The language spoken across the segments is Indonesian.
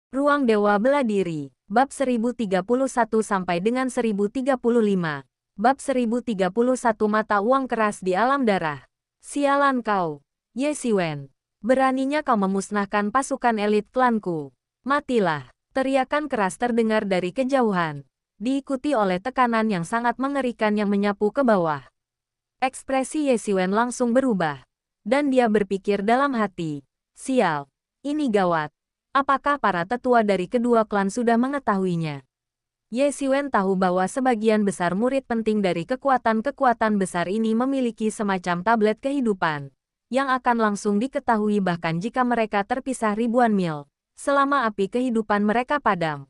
Ruang Dewa Bela Diri, Bab 1031 sampai dengan 1035. Bab 1031 Mata Uang Keras di Alam Darah. Sialan kau, Ye Siwen. Beraninya kau memusnahkan pasukan elit klanku. Matilah, teriakan keras terdengar dari kejauhan. Diikuti oleh tekanan yang sangat mengerikan yang menyapu ke bawah. Ekspresi Ye Siwen langsung berubah. Dan dia berpikir dalam hati, sial, ini gawat. Apakah para tetua dari kedua klan sudah mengetahuinya? Ye Siwen tahu bahwa sebagian besar murid penting dari kekuatan-kekuatan besar ini memiliki semacam tablet kehidupan, yang akan langsung diketahui bahkan jika mereka terpisah ribuan mil, selama api kehidupan mereka padam.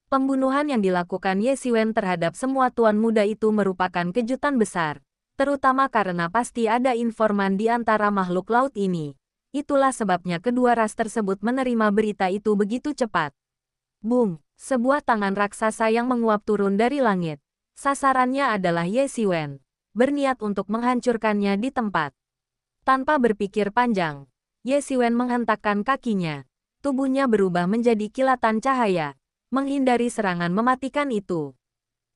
Pembunuhan yang dilakukan Ye Siwen terhadap semua tuan muda itu merupakan kejutan besar, terutama karena pasti ada informan di antara makhluk laut ini. Itulah sebabnya kedua ras tersebut menerima berita itu begitu cepat. Boom! Sebuah tangan raksasa yang menguap turun dari langit. Sasarannya adalah Ye Siwen. Berniat untuk menghancurkannya di tempat. Tanpa berpikir panjang, Ye Siwen menghentakkan kakinya. Tubuhnya berubah menjadi kilatan cahaya, menghindari serangan mematikan itu.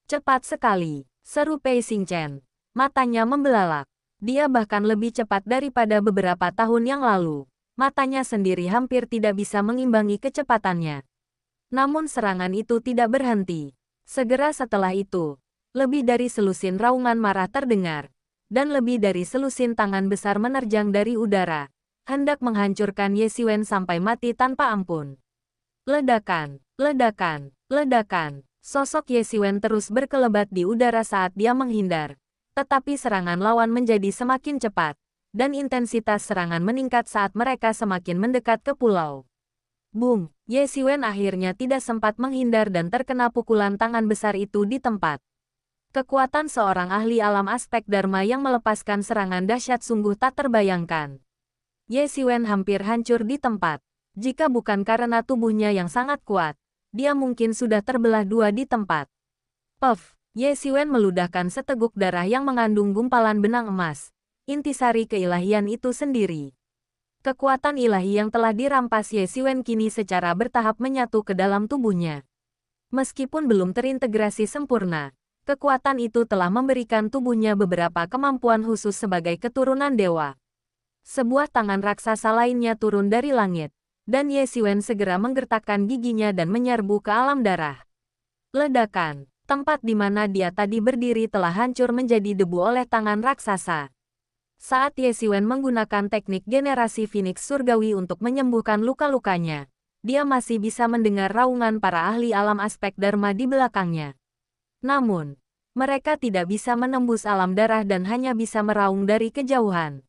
Cepat sekali, seru Pei Xingchen. Matanya membelalak. Dia bahkan lebih cepat daripada beberapa tahun yang lalu. Matanya sendiri hampir tidak bisa mengimbangi kecepatannya. Namun serangan itu tidak berhenti. Segera setelah itu, lebih dari selusin raungan marah terdengar. Dan lebih dari selusin tangan besar menerjang dari udara, hendak menghancurkan Ye Siwen sampai mati tanpa ampun. Ledakan, ledakan, ledakan. Sosok Ye Siwen terus berkelebat di udara saat dia menghindar. Tetapi serangan lawan menjadi semakin cepat, dan intensitas serangan meningkat saat mereka semakin mendekat ke pulau. Boom! Ye Siwen akhirnya tidak sempat menghindar dan terkena pukulan tangan besar itu di tempat. Kekuatan seorang ahli alam aspek Dharma yang melepaskan serangan dahsyat sungguh tak terbayangkan. Ye Siwen hampir hancur di tempat. Jika bukan karena tubuhnya yang sangat kuat, dia mungkin sudah terbelah dua di tempat. Puff! Ye Siwen meludahkan seteguk darah yang mengandung gumpalan benang emas. Intisari keilahian itu sendiri. Kekuatan ilahi yang telah dirampas Ye Siwen kini secara bertahap menyatu ke dalam tubuhnya. Meskipun belum terintegrasi sempurna, kekuatan itu telah memberikan tubuhnya beberapa kemampuan khusus sebagai keturunan dewa. Sebuah tangan raksasa lainnya turun dari langit, dan Ye Siwen segera menggertakkan giginya dan menyerbu ke alam darah. Ledakan! Tempat di mana dia tadi berdiri telah hancur menjadi debu oleh tangan raksasa. Saat Ye Siwen menggunakan teknik generasi Phoenix Surgawi untuk menyembuhkan luka-lukanya, dia masih bisa mendengar raungan para ahli alam aspek Dharma di belakangnya. Namun, mereka tidak bisa menembus alam darah dan hanya bisa meraung dari kejauhan.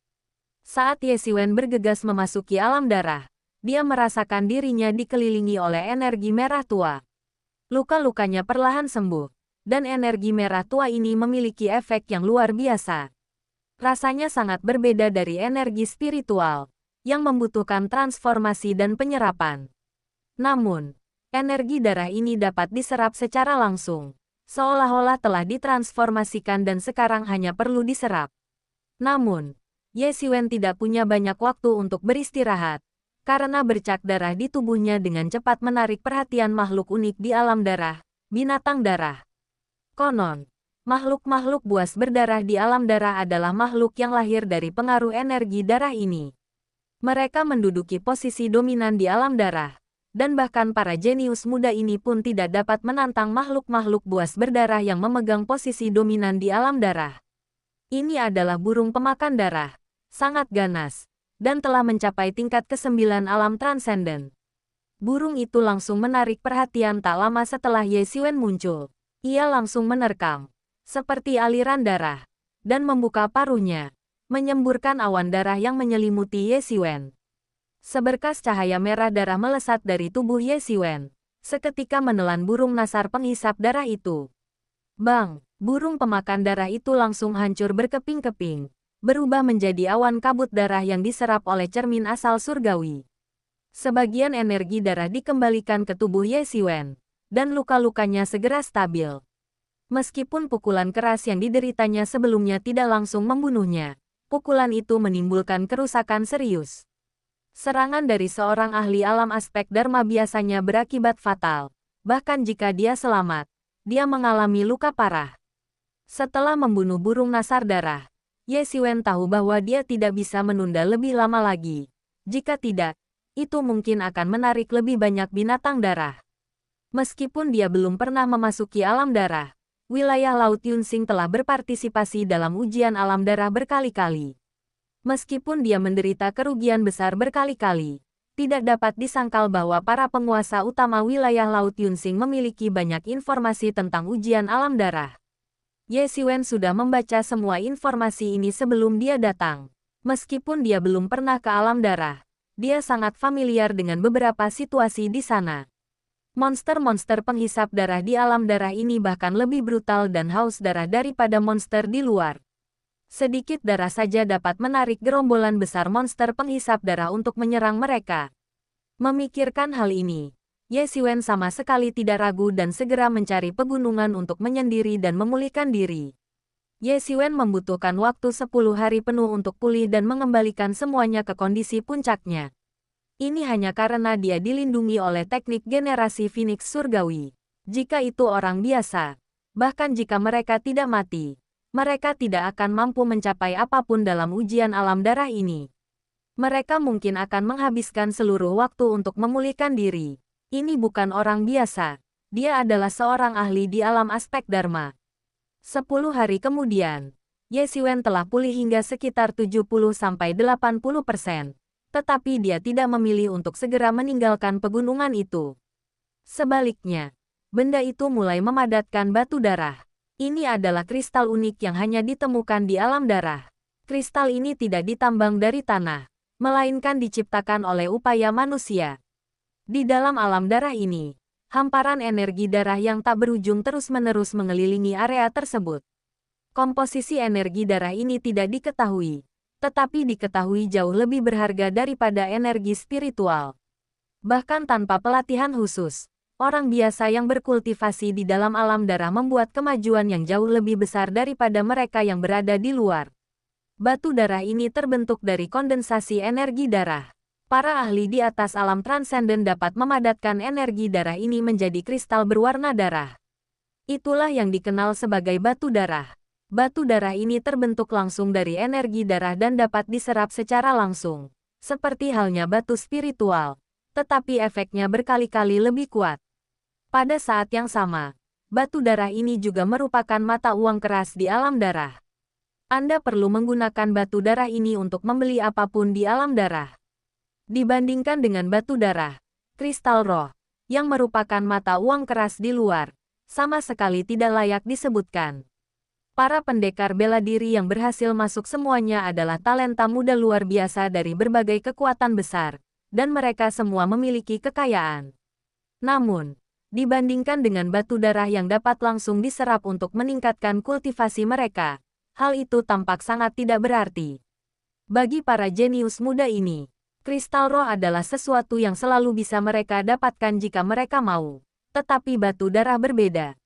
Saat Ye Siwen bergegas memasuki alam darah, dia merasakan dirinya dikelilingi oleh energi merah tua. Luka-lukanya perlahan sembuh, dan energi merah tua ini memiliki efek yang luar biasa. Rasanya sangat berbeda dari energi spiritual, yang membutuhkan transformasi dan penyerapan. Namun, energi darah ini dapat diserap secara langsung, seolah-olah telah ditransformasikan dan sekarang hanya perlu diserap. Namun, Ye Siwen tidak punya banyak waktu untuk beristirahat, karena bercak darah di tubuhnya dengan cepat menarik perhatian makhluk unik di alam darah, binatang darah. Konon, makhluk-makhluk buas berdarah di alam darah adalah makhluk yang lahir dari pengaruh energi darah ini. Mereka menduduki posisi dominan di alam darah, dan bahkan para jenius muda ini pun tidak dapat menantang makhluk-makhluk buas berdarah yang memegang posisi dominan di alam darah. Ini adalah burung pemakan darah, sangat ganas, dan telah mencapai tingkat ke-9 alam transenden. Burung itu langsung menarik perhatian tak lama setelah Ye Siwen muncul. Ia langsung menerkam, seperti aliran darah, dan membuka paruhnya, menyemburkan awan darah yang menyelimuti Ye Siwen. Seberkas cahaya merah darah melesat dari tubuh Ye Siwen, seketika menelan burung nasar penghisap darah itu. Bang! Burung pemakan darah itu langsung hancur berkeping-keping, berubah menjadi awan kabut darah yang diserap oleh cermin asal surgawi. Sebagian energi darah dikembalikan ke tubuh Ye Siwen, dan luka-lukanya segera stabil. Meskipun pukulan keras yang dideritanya sebelumnya tidak langsung membunuhnya, pukulan itu menimbulkan kerusakan serius. Serangan dari seorang ahli alam aspek Dharma biasanya berakibat fatal. Bahkan jika dia selamat, dia mengalami luka parah. Setelah membunuh burung nasar darah, Ye Xiwen tahu bahwa dia tidak bisa menunda lebih lama lagi. Jika tidak, itu mungkin akan menarik lebih banyak binatang darah. Meskipun dia belum pernah memasuki alam darah, wilayah Laut Yunsing telah berpartisipasi dalam ujian alam darah berkali-kali. Meskipun dia menderita kerugian besar berkali-kali, tidak dapat disangkal bahwa para penguasa utama wilayah Laut Yunsing memiliki banyak informasi tentang ujian alam darah. Ye Xiwen sudah membaca semua informasi ini sebelum dia datang. Meskipun dia belum pernah ke alam darah, dia sangat familiar dengan beberapa situasi di sana. Monster-monster penghisap darah di alam darah ini bahkan lebih brutal dan haus darah daripada monster di luar. Sedikit darah saja dapat menarik gerombolan besar monster penghisap darah untuk menyerang mereka. Memikirkan hal ini, Ye Xiwen sama sekali tidak ragu dan segera mencari pegunungan untuk menyendiri dan memulihkan diri. Ye Xiwen membutuhkan waktu 10 hari penuh untuk pulih dan mengembalikan semuanya ke kondisi puncaknya. Ini hanya karena dia dilindungi oleh teknik generasi Phoenix Surgawi. Jika itu orang biasa, bahkan jika mereka tidak mati, mereka tidak akan mampu mencapai apapun dalam ujian alam darah ini. Mereka mungkin akan menghabiskan seluruh waktu untuk memulihkan diri. Ini bukan orang biasa. Dia adalah seorang ahli di alam aspek Dharma. 10 hari kemudian, Ye Xiwen telah pulih hingga sekitar 70–80%. Tetapi dia tidak memilih untuk segera meninggalkan pegunungan itu. Sebaliknya, benda itu mulai memadatkan batu darah. Ini adalah kristal unik yang hanya ditemukan di alam darah. Kristal ini tidak ditambang dari tanah, melainkan diciptakan oleh upaya manusia. Di dalam alam darah ini, hamparan energi darah yang tak berujung terus-menerus mengelilingi area tersebut. Komposisi energi darah ini tidak diketahui, tetapi diketahui jauh lebih berharga daripada energi spiritual. Bahkan tanpa pelatihan khusus, orang biasa yang berkultivasi di dalam alam darah membuat kemajuan yang jauh lebih besar daripada mereka yang berada di luar. Batu darah ini terbentuk dari kondensasi energi darah. Para ahli di atas alam transenden dapat memadatkan energi darah ini menjadi kristal berwarna darah. Itulah yang dikenal sebagai batu darah. Batu darah ini terbentuk langsung dari energi darah dan dapat diserap secara langsung, seperti halnya batu spiritual, tetapi efeknya berkali-kali lebih kuat. Pada saat yang sama, batu darah ini juga merupakan mata uang keras di alam darah. Anda perlu menggunakan batu darah ini untuk membeli apapun di alam darah. Dibandingkan dengan batu darah, kristal roh, yang merupakan mata uang keras di luar, sama sekali tidak layak disebutkan. Para pendekar bela diri yang berhasil masuk semuanya adalah talenta muda luar biasa dari berbagai kekuatan besar, dan mereka semua memiliki kekayaan. Namun, dibandingkan dengan batu darah yang dapat langsung diserap untuk meningkatkan kultivasi mereka, hal itu tampak sangat tidak berarti. Bagi para jenius muda ini, kristal roh adalah sesuatu yang selalu bisa mereka dapatkan jika mereka mau. Tetapi batu darah berbeda.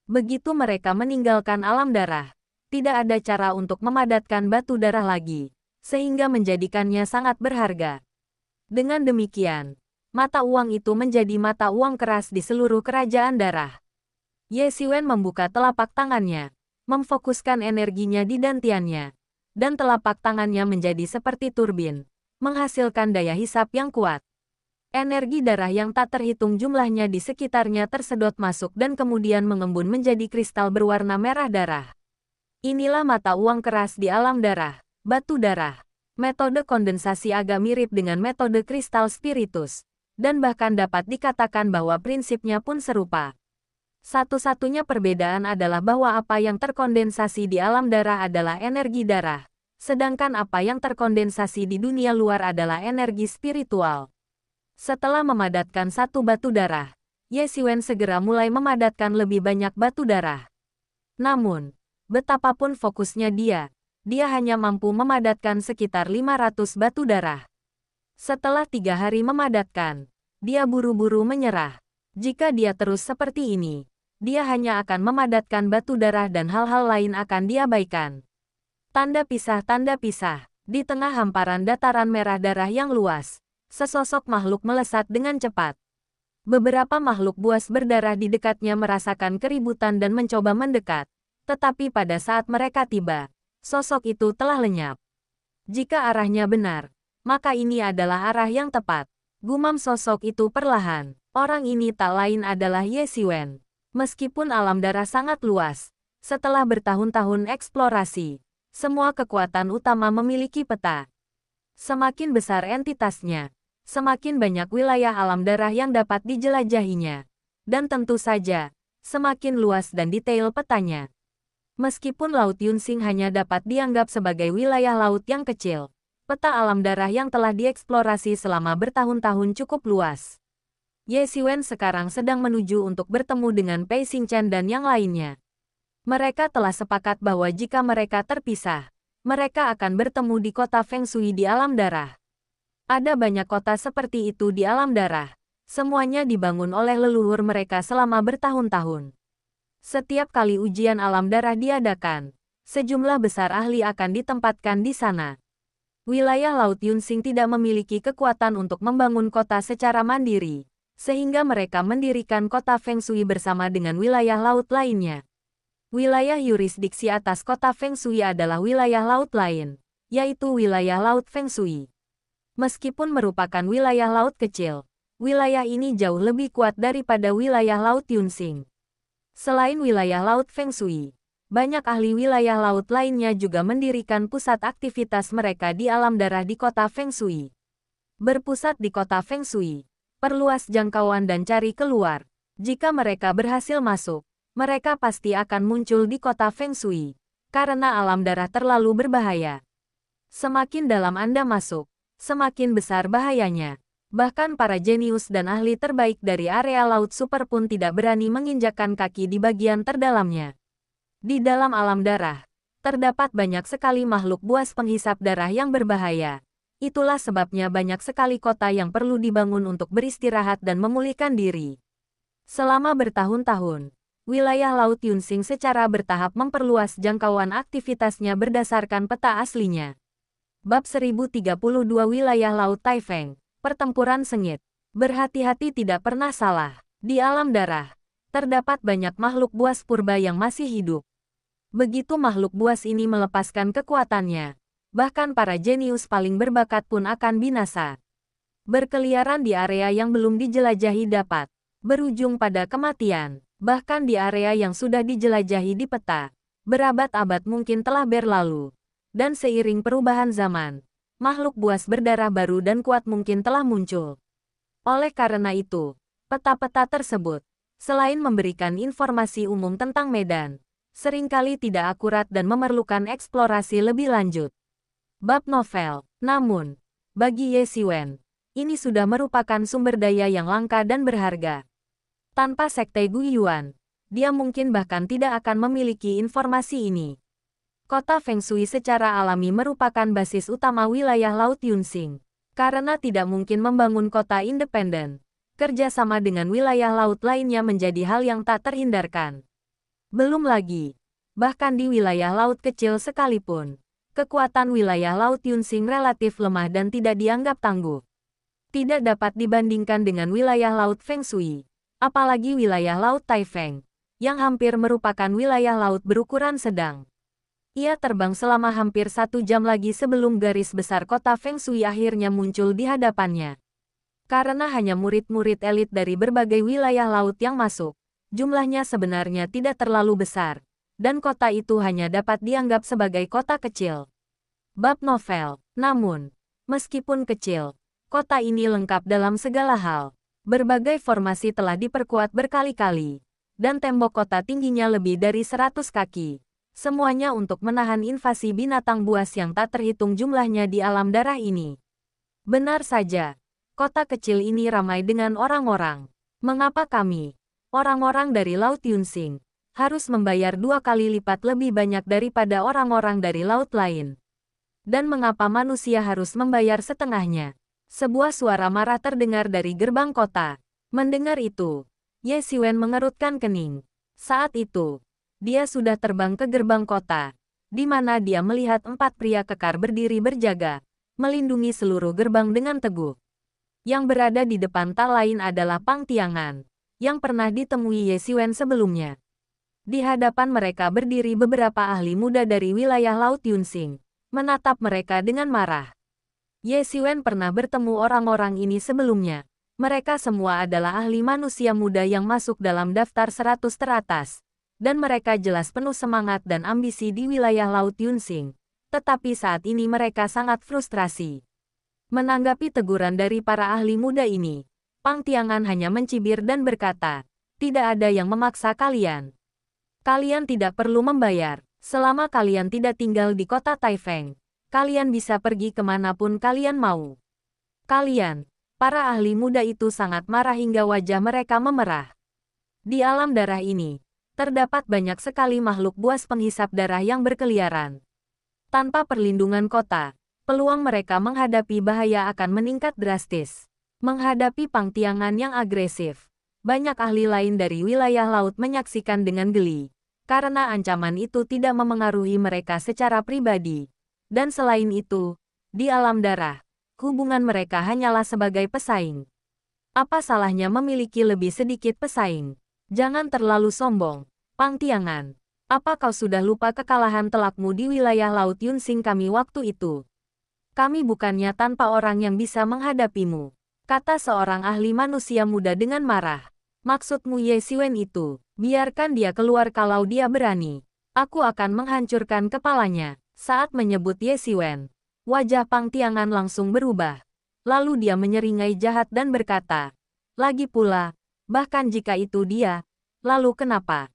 Begitu mereka meninggalkan alam darah, tidak ada cara untuk memadatkan batu darah lagi, sehingga menjadikannya sangat berharga. Dengan demikian, mata uang itu menjadi mata uang keras di seluruh kerajaan darah. Ye Xiwen membuka telapak tangannya, memfokuskan energinya di dantiannya, dan telapak tangannya menjadi seperti turbin, menghasilkan daya hisap yang kuat. Energi darah yang tak terhitung jumlahnya di sekitarnya tersedot masuk dan kemudian mengembun menjadi kristal berwarna merah darah. Inilah mata uang keras di alam darah, batu darah. Metode kondensasi agak mirip dengan metode kristal spiritus, dan bahkan dapat dikatakan bahwa prinsipnya pun serupa. Satu-satunya perbedaan adalah bahwa apa yang terkondensasi di alam darah adalah energi darah, sedangkan apa yang terkondensasi di dunia luar adalah energi spiritual. Setelah memadatkan satu batu darah, Ye Xiwen segera mulai memadatkan lebih banyak batu darah. Namun, betapapun fokusnya dia hanya mampu memadatkan sekitar 500 batu darah. Setelah 3 hari memadatkan, dia buru-buru menyerah. Jika dia terus seperti ini, dia hanya akan memadatkan batu darah dan hal-hal lain akan diabaikan. Tanda pisah. Di tengah hamparan dataran merah darah yang luas, Sesosok makhluk melesat dengan cepat. Beberapa makhluk buas berdarah di dekatnya merasakan keributan dan mencoba mendekat. Tetapi pada saat mereka tiba, sosok itu telah lenyap. Jika arahnya benar, maka ini adalah arah yang tepat. Gumam sosok itu perlahan. Orang ini tak lain adalah Ye Xiwen. Meskipun alam darah sangat luas, setelah bertahun-tahun eksplorasi, semua kekuatan utama memiliki peta. Semakin besar entitasnya, semakin banyak wilayah alam darah yang dapat dijelajahinya. Dan tentu saja, semakin luas dan detail petanya. Meskipun Laut Yunsing hanya dapat dianggap sebagai wilayah laut yang kecil, peta alam darah yang telah dieksplorasi selama bertahun-tahun cukup luas. Ye Xiwen sekarang sedang menuju untuk bertemu dengan Pei Xingchen dan yang lainnya. Mereka telah sepakat bahwa jika mereka terpisah, mereka akan bertemu di kota Feng Shui di alam darah. Ada banyak kota seperti itu di alam darah. Semuanya dibangun oleh leluhur mereka selama bertahun-tahun. Setiap kali ujian alam darah diadakan, sejumlah besar ahli akan ditempatkan di sana. Wilayah Laut Yunsing tidak memiliki kekuatan untuk membangun kota secara mandiri, sehingga mereka mendirikan kota Feng Shui bersama dengan wilayah laut lainnya. Wilayah yurisdiksi atas kota Feng Shui adalah wilayah laut lain, yaitu wilayah Laut Feng Shui. Meskipun merupakan wilayah laut kecil, wilayah ini jauh lebih kuat daripada wilayah Laut Yunsing. Selain wilayah Laut Feng Shui, banyak ahli wilayah laut lainnya juga mendirikan pusat aktivitas mereka di alam darah di kota Feng Shui. Berpusat di kota Feng Shui, perluas jangkauan dan cari keluar. Jika mereka berhasil masuk, mereka pasti akan muncul di kota Feng Shui, karena alam darah terlalu berbahaya. Semakin dalam Anda masuk, semakin besar bahayanya. Bahkan para jenius dan ahli terbaik dari area Laut Super pun tidak berani menginjakkan kaki di bagian terdalamnya. Di dalam alam darah, terdapat banyak sekali makhluk buas penghisap darah yang berbahaya. Itulah sebabnya banyak sekali kota yang perlu dibangun untuk beristirahat dan memulihkan diri. Selama bertahun-tahun, wilayah Laut Yunsing secara bertahap memperluas jangkauan aktivitasnya berdasarkan peta aslinya. Bab 1032 Wilayah Laut Taifeng. Pertempuran sengit. Berhati-hati tidak pernah salah. Di alam darah, terdapat banyak makhluk buas purba yang masih hidup. Begitu makhluk buas ini melepaskan kekuatannya, bahkan para jenius paling berbakat pun akan binasa. Berkeliaran di area yang belum dijelajahi dapat berujung pada kematian. Bahkan di area yang sudah dijelajahi di peta, berabad-abad mungkin telah berlalu. Dan seiring perubahan zaman, makhluk buas berdarah baru dan kuat mungkin telah muncul. Oleh karena itu, peta-peta tersebut, selain memberikan informasi umum tentang medan, seringkali tidak akurat dan memerlukan eksplorasi lebih lanjut. Bab novel. Namun, bagi Ye Xiwen, ini sudah merupakan sumber daya yang langka dan berharga. Tanpa Sekte Guiyuan, dia mungkin bahkan tidak akan memiliki informasi ini. Kota Feng Shui secara alami merupakan basis utama wilayah Laut Yunsing. Karena tidak mungkin membangun kota independen, kerjasama dengan wilayah laut lainnya menjadi hal yang tak terhindarkan. Belum lagi, bahkan di wilayah laut kecil sekalipun, kekuatan wilayah Laut Yunsing relatif lemah dan tidak dianggap tangguh. Tidak dapat dibandingkan dengan wilayah Laut Feng Shui, apalagi wilayah Laut Taifeng, yang hampir merupakan wilayah laut berukuran sedang. Ia terbang selama hampir 1 jam lagi sebelum garis besar kota Feng Shui akhirnya muncul di hadapannya. Karena hanya murid-murid elit dari berbagai wilayah laut yang masuk, jumlahnya sebenarnya tidak terlalu besar, dan kota itu hanya dapat dianggap sebagai kota kecil. Bab novel. Namun, meskipun kecil, kota ini lengkap dalam segala hal. Berbagai formasi telah diperkuat berkali-kali, dan tembok kota tingginya lebih dari 100 kaki. Semuanya untuk menahan invasi binatang buas yang tak terhitung jumlahnya di alam darah ini. Benar saja, kota kecil ini ramai dengan orang-orang. Mengapa kami, orang-orang dari Laut Yunsing, harus membayar 2 kali lipat lebih banyak daripada orang-orang dari laut lain? Dan mengapa manusia harus membayar setengahnya? Sebuah suara marah terdengar dari gerbang kota. Mendengar itu, Ye Xiwen mengerutkan kening. Saat itu, dia sudah terbang ke gerbang kota, di mana dia melihat 4 pria kekar berdiri berjaga, melindungi seluruh gerbang dengan teguh. Yang berada di depan tak lain adalah Pang Tiangan, yang pernah ditemui Ye Siwen sebelumnya. Di hadapan mereka berdiri beberapa ahli muda dari wilayah Laut Yunsing, menatap mereka dengan marah. Ye Siwen pernah bertemu orang-orang ini sebelumnya. Mereka semua adalah ahli manusia muda yang masuk dalam daftar 100 teratas. Dan mereka jelas penuh semangat dan ambisi di wilayah Laut Yunsing. Tetapi saat ini mereka sangat frustrasi. Menanggapi teguran dari para ahli muda ini, Pang Tiangan hanya mencibir dan berkata, "Tidak ada yang memaksa kalian. Kalian tidak perlu membayar. Selama kalian tidak tinggal di kota Taifeng, kalian bisa pergi kemanapun kalian mau." Kalian, para ahli muda itu sangat marah hingga wajah mereka memerah. Di alam darah ini, terdapat banyak sekali makhluk buas penghisap darah yang berkeliaran. Tanpa perlindungan kota, peluang mereka menghadapi bahaya akan meningkat drastis. Menghadapi Pang Tiangan yang agresif, banyak ahli lain dari wilayah laut menyaksikan dengan geli, karena ancaman itu tidak memengaruhi mereka secara pribadi. Dan selain itu, di alam darah, hubungan mereka hanyalah sebagai pesaing. Apa salahnya memiliki lebih sedikit pesaing? Jangan terlalu sombong, Pang Tiangan. Apa kau sudah lupa kekalahan telakmu di wilayah Laut Yunsing kami waktu itu? Kami bukannya tanpa orang yang bisa menghadapimu, kata seorang ahli manusia muda dengan marah. Maksudmu Ye Siwen itu, biarkan dia keluar kalau dia berani. Aku akan menghancurkan kepalanya. Saat menyebut Ye Siwen, wajah Pang Tiangan langsung berubah. Lalu dia menyeringai jahat dan berkata, "Lagi pula, bahkan jika itu dia, lalu kenapa?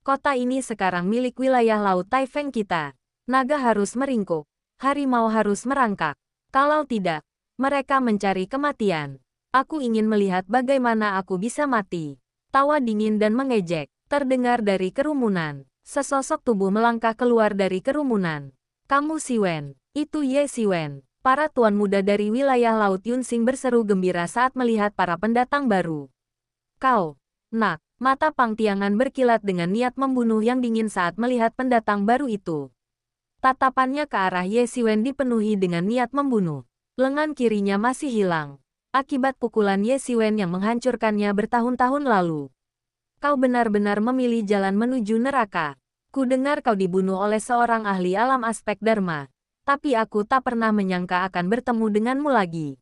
Kota ini sekarang milik wilayah Laut Taifeng kita. Naga harus meringkuk. Harimau harus merangkak. Kalau tidak, mereka mencari kematian. Aku ingin melihat bagaimana aku bisa mati." Tawa dingin dan mengejek terdengar dari kerumunan. Sesosok tubuh melangkah keluar dari kerumunan. "Kamu Siwen, itu Ye Siwen." Para tuan muda dari wilayah Laut Yunsing berseru gembira saat melihat para pendatang baru. "Kau, nak." Mata Pang Tiangan berkilat dengan niat membunuh yang dingin saat melihat pendatang baru itu. Tatapannya ke arah Ye Siwen dipenuhi dengan niat membunuh. Lengan kirinya masih hilang, akibat pukulan Ye Siwen yang menghancurkannya bertahun-tahun lalu. "Kau benar-benar memilih jalan menuju neraka. Ku dengar kau dibunuh oleh seorang ahli alam aspek Dharma, tapi aku tak pernah menyangka akan bertemu denganmu lagi,"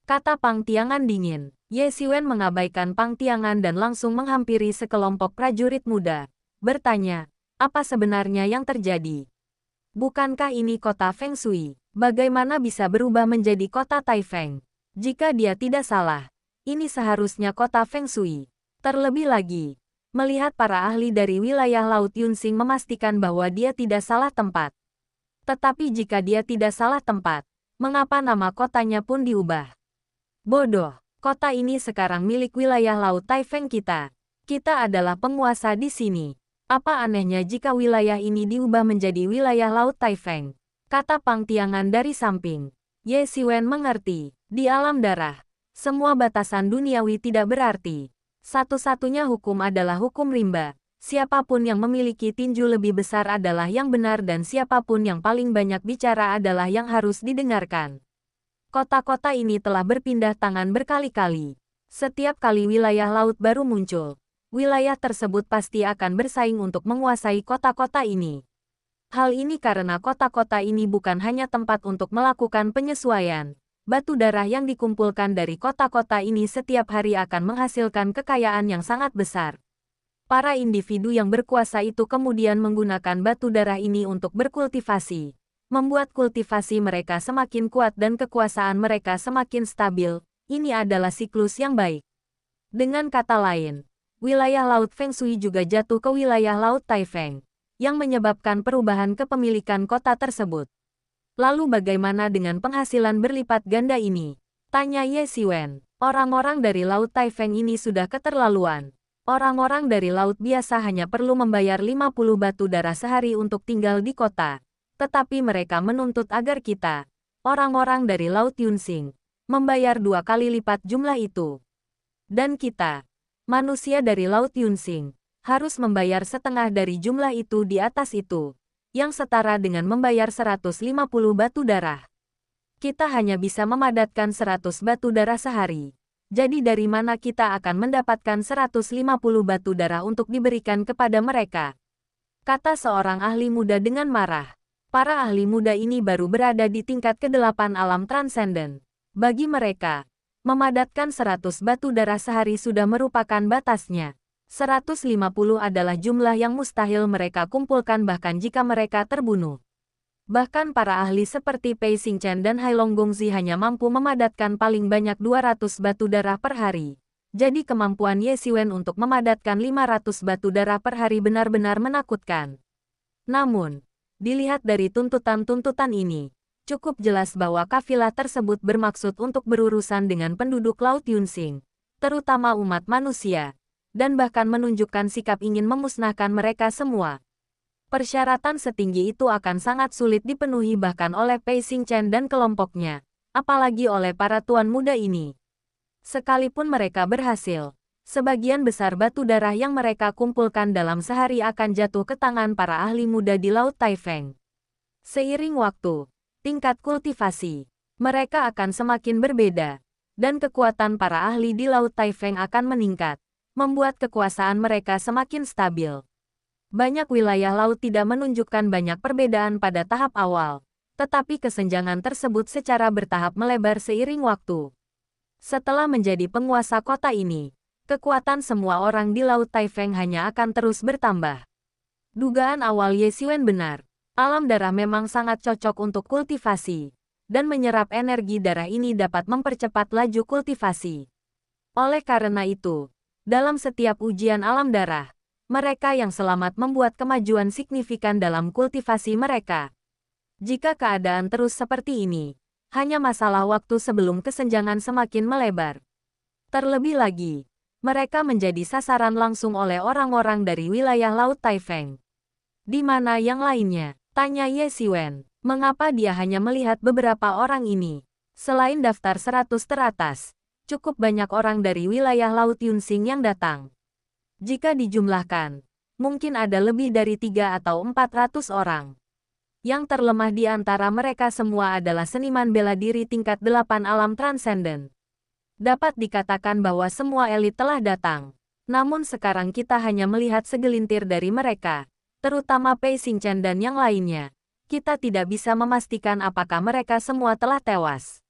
kata Pang Tiangan dingin. Ye Siwen mengabaikan Pang Tiangan dan langsung menghampiri sekelompok prajurit muda. Bertanya, "Apa sebenarnya yang terjadi? Bukankah ini kota Feng Shui? Bagaimana bisa berubah menjadi kota Taifeng? Jika dia tidak salah, ini seharusnya kota Feng Shui." Terlebih lagi, melihat para ahli dari wilayah Laut Yunsing memastikan bahwa dia tidak salah tempat. Tetapi jika dia tidak salah tempat, mengapa nama kotanya pun diubah? Bodoh. Kota ini sekarang milik wilayah Laut Taifeng kita. Kita adalah penguasa di sini. Apa anehnya jika wilayah ini diubah menjadi wilayah Laut Taifeng? Kata Pang Tiangan dari samping. Ye Siwen mengerti. Di alam darah, semua batasan duniawi tidak berarti. Satu-satunya hukum adalah hukum rimba. Siapapun yang memiliki tinju lebih besar adalah yang benar dan siapapun yang paling banyak bicara adalah yang harus didengarkan. Kota-kota ini telah berpindah tangan berkali-kali. Setiap kali wilayah laut baru muncul, wilayah tersebut pasti akan bersaing untuk menguasai kota-kota ini. Hal ini karena kota-kota ini bukan hanya tempat untuk melakukan penyesuaian. Batu darah yang dikumpulkan dari kota-kota ini setiap hari akan menghasilkan kekayaan yang sangat besar. Para individu yang berkuasa itu kemudian menggunakan batu darah ini untuk berkultivasi, membuat kultivasi mereka semakin kuat dan kekuasaan mereka semakin stabil. Ini adalah siklus yang baik. Dengan kata lain, wilayah Laut Feng Shui juga jatuh ke wilayah Laut Taifeng, yang menyebabkan perubahan kepemilikan kota tersebut. Lalu bagaimana dengan penghasilan berlipat ganda ini? Tanya Ye Siwen. Orang-orang dari Laut Taifeng ini sudah keterlaluan. Orang-orang dari laut biasa hanya perlu membayar 50 batu darah sehari untuk tinggal di kota. Tetapi mereka menuntut agar kita, orang-orang dari Laut Yunsing, membayar 2 kali lipat jumlah itu. Dan kita, manusia dari Laut Yunsing, harus membayar setengah dari jumlah itu di atas itu, yang setara dengan membayar 150 batu darah. Kita hanya bisa memadatkan 100 batu darah sehari. Jadi dari mana kita akan mendapatkan 150 batu darah untuk diberikan kepada mereka? Kata seorang ahli muda dengan marah. Para ahli muda ini baru berada di tingkat ke-8 alam transenden. Bagi mereka, memadatkan 100 batu darah sehari sudah merupakan batasnya. 150 adalah jumlah yang mustahil mereka kumpulkan bahkan jika mereka terbunuh. Bahkan para ahli seperti Pei Xingchen dan Hai Long Gongzi hanya mampu memadatkan paling banyak 200 batu darah per hari. Jadi kemampuan Ye Xiwen untuk memadatkan 500 batu darah per hari benar-benar menakutkan. Namun, dilihat dari tuntutan-tuntutan ini, cukup jelas bahwa kafilah tersebut bermaksud untuk berurusan dengan penduduk Laut Yunsing, terutama umat manusia, dan bahkan menunjukkan sikap ingin memusnahkan mereka semua. Persyaratan setinggi itu akan sangat sulit dipenuhi bahkan oleh Pei Xingchen dan kelompoknya, apalagi oleh para tuan muda ini. Sekalipun mereka berhasil, sebagian besar batu darah yang mereka kumpulkan dalam sehari akan jatuh ke tangan para ahli muda di Laut Taifeng. Seiring waktu, tingkat kultivasi mereka akan semakin berbeda, dan kekuatan para ahli di Laut Taifeng akan meningkat, membuat kekuasaan mereka semakin stabil. Banyak wilayah laut tidak menunjukkan banyak perbedaan pada tahap awal, tetapi kesenjangan tersebut secara bertahap melebar seiring waktu. Setelah menjadi penguasa kota ini, kekuatan semua orang di Laut Taifeng hanya akan terus bertambah. Dugaan awal Ye Xiwen benar, alam darah memang sangat cocok untuk kultivasi, dan menyerap energi darah ini dapat mempercepat laju kultivasi. Oleh karena itu, dalam setiap ujian alam darah, mereka yang selamat membuat kemajuan signifikan dalam kultivasi mereka. Jika keadaan terus seperti ini, hanya masalah waktu sebelum kesenjangan semakin melebar. Terlebih lagi, mereka menjadi sasaran langsung oleh orang-orang dari wilayah Laut Taifeng. Di mana yang lainnya? Tanya Ye Xiwen. Mengapa dia hanya melihat beberapa orang ini? Selain daftar 100 teratas, cukup banyak orang dari wilayah Laut Yunsing yang datang. Jika dijumlahkan, mungkin ada lebih dari 3 atau 400 orang. Yang terlemah di antara mereka semua adalah seniman bela diri tingkat 8 alam transenden. Dapat dikatakan bahwa semua elit telah datang. Namun sekarang kita hanya melihat segelintir dari mereka, terutama Pei Xingchen dan yang lainnya. Kita tidak bisa memastikan apakah mereka semua telah tewas.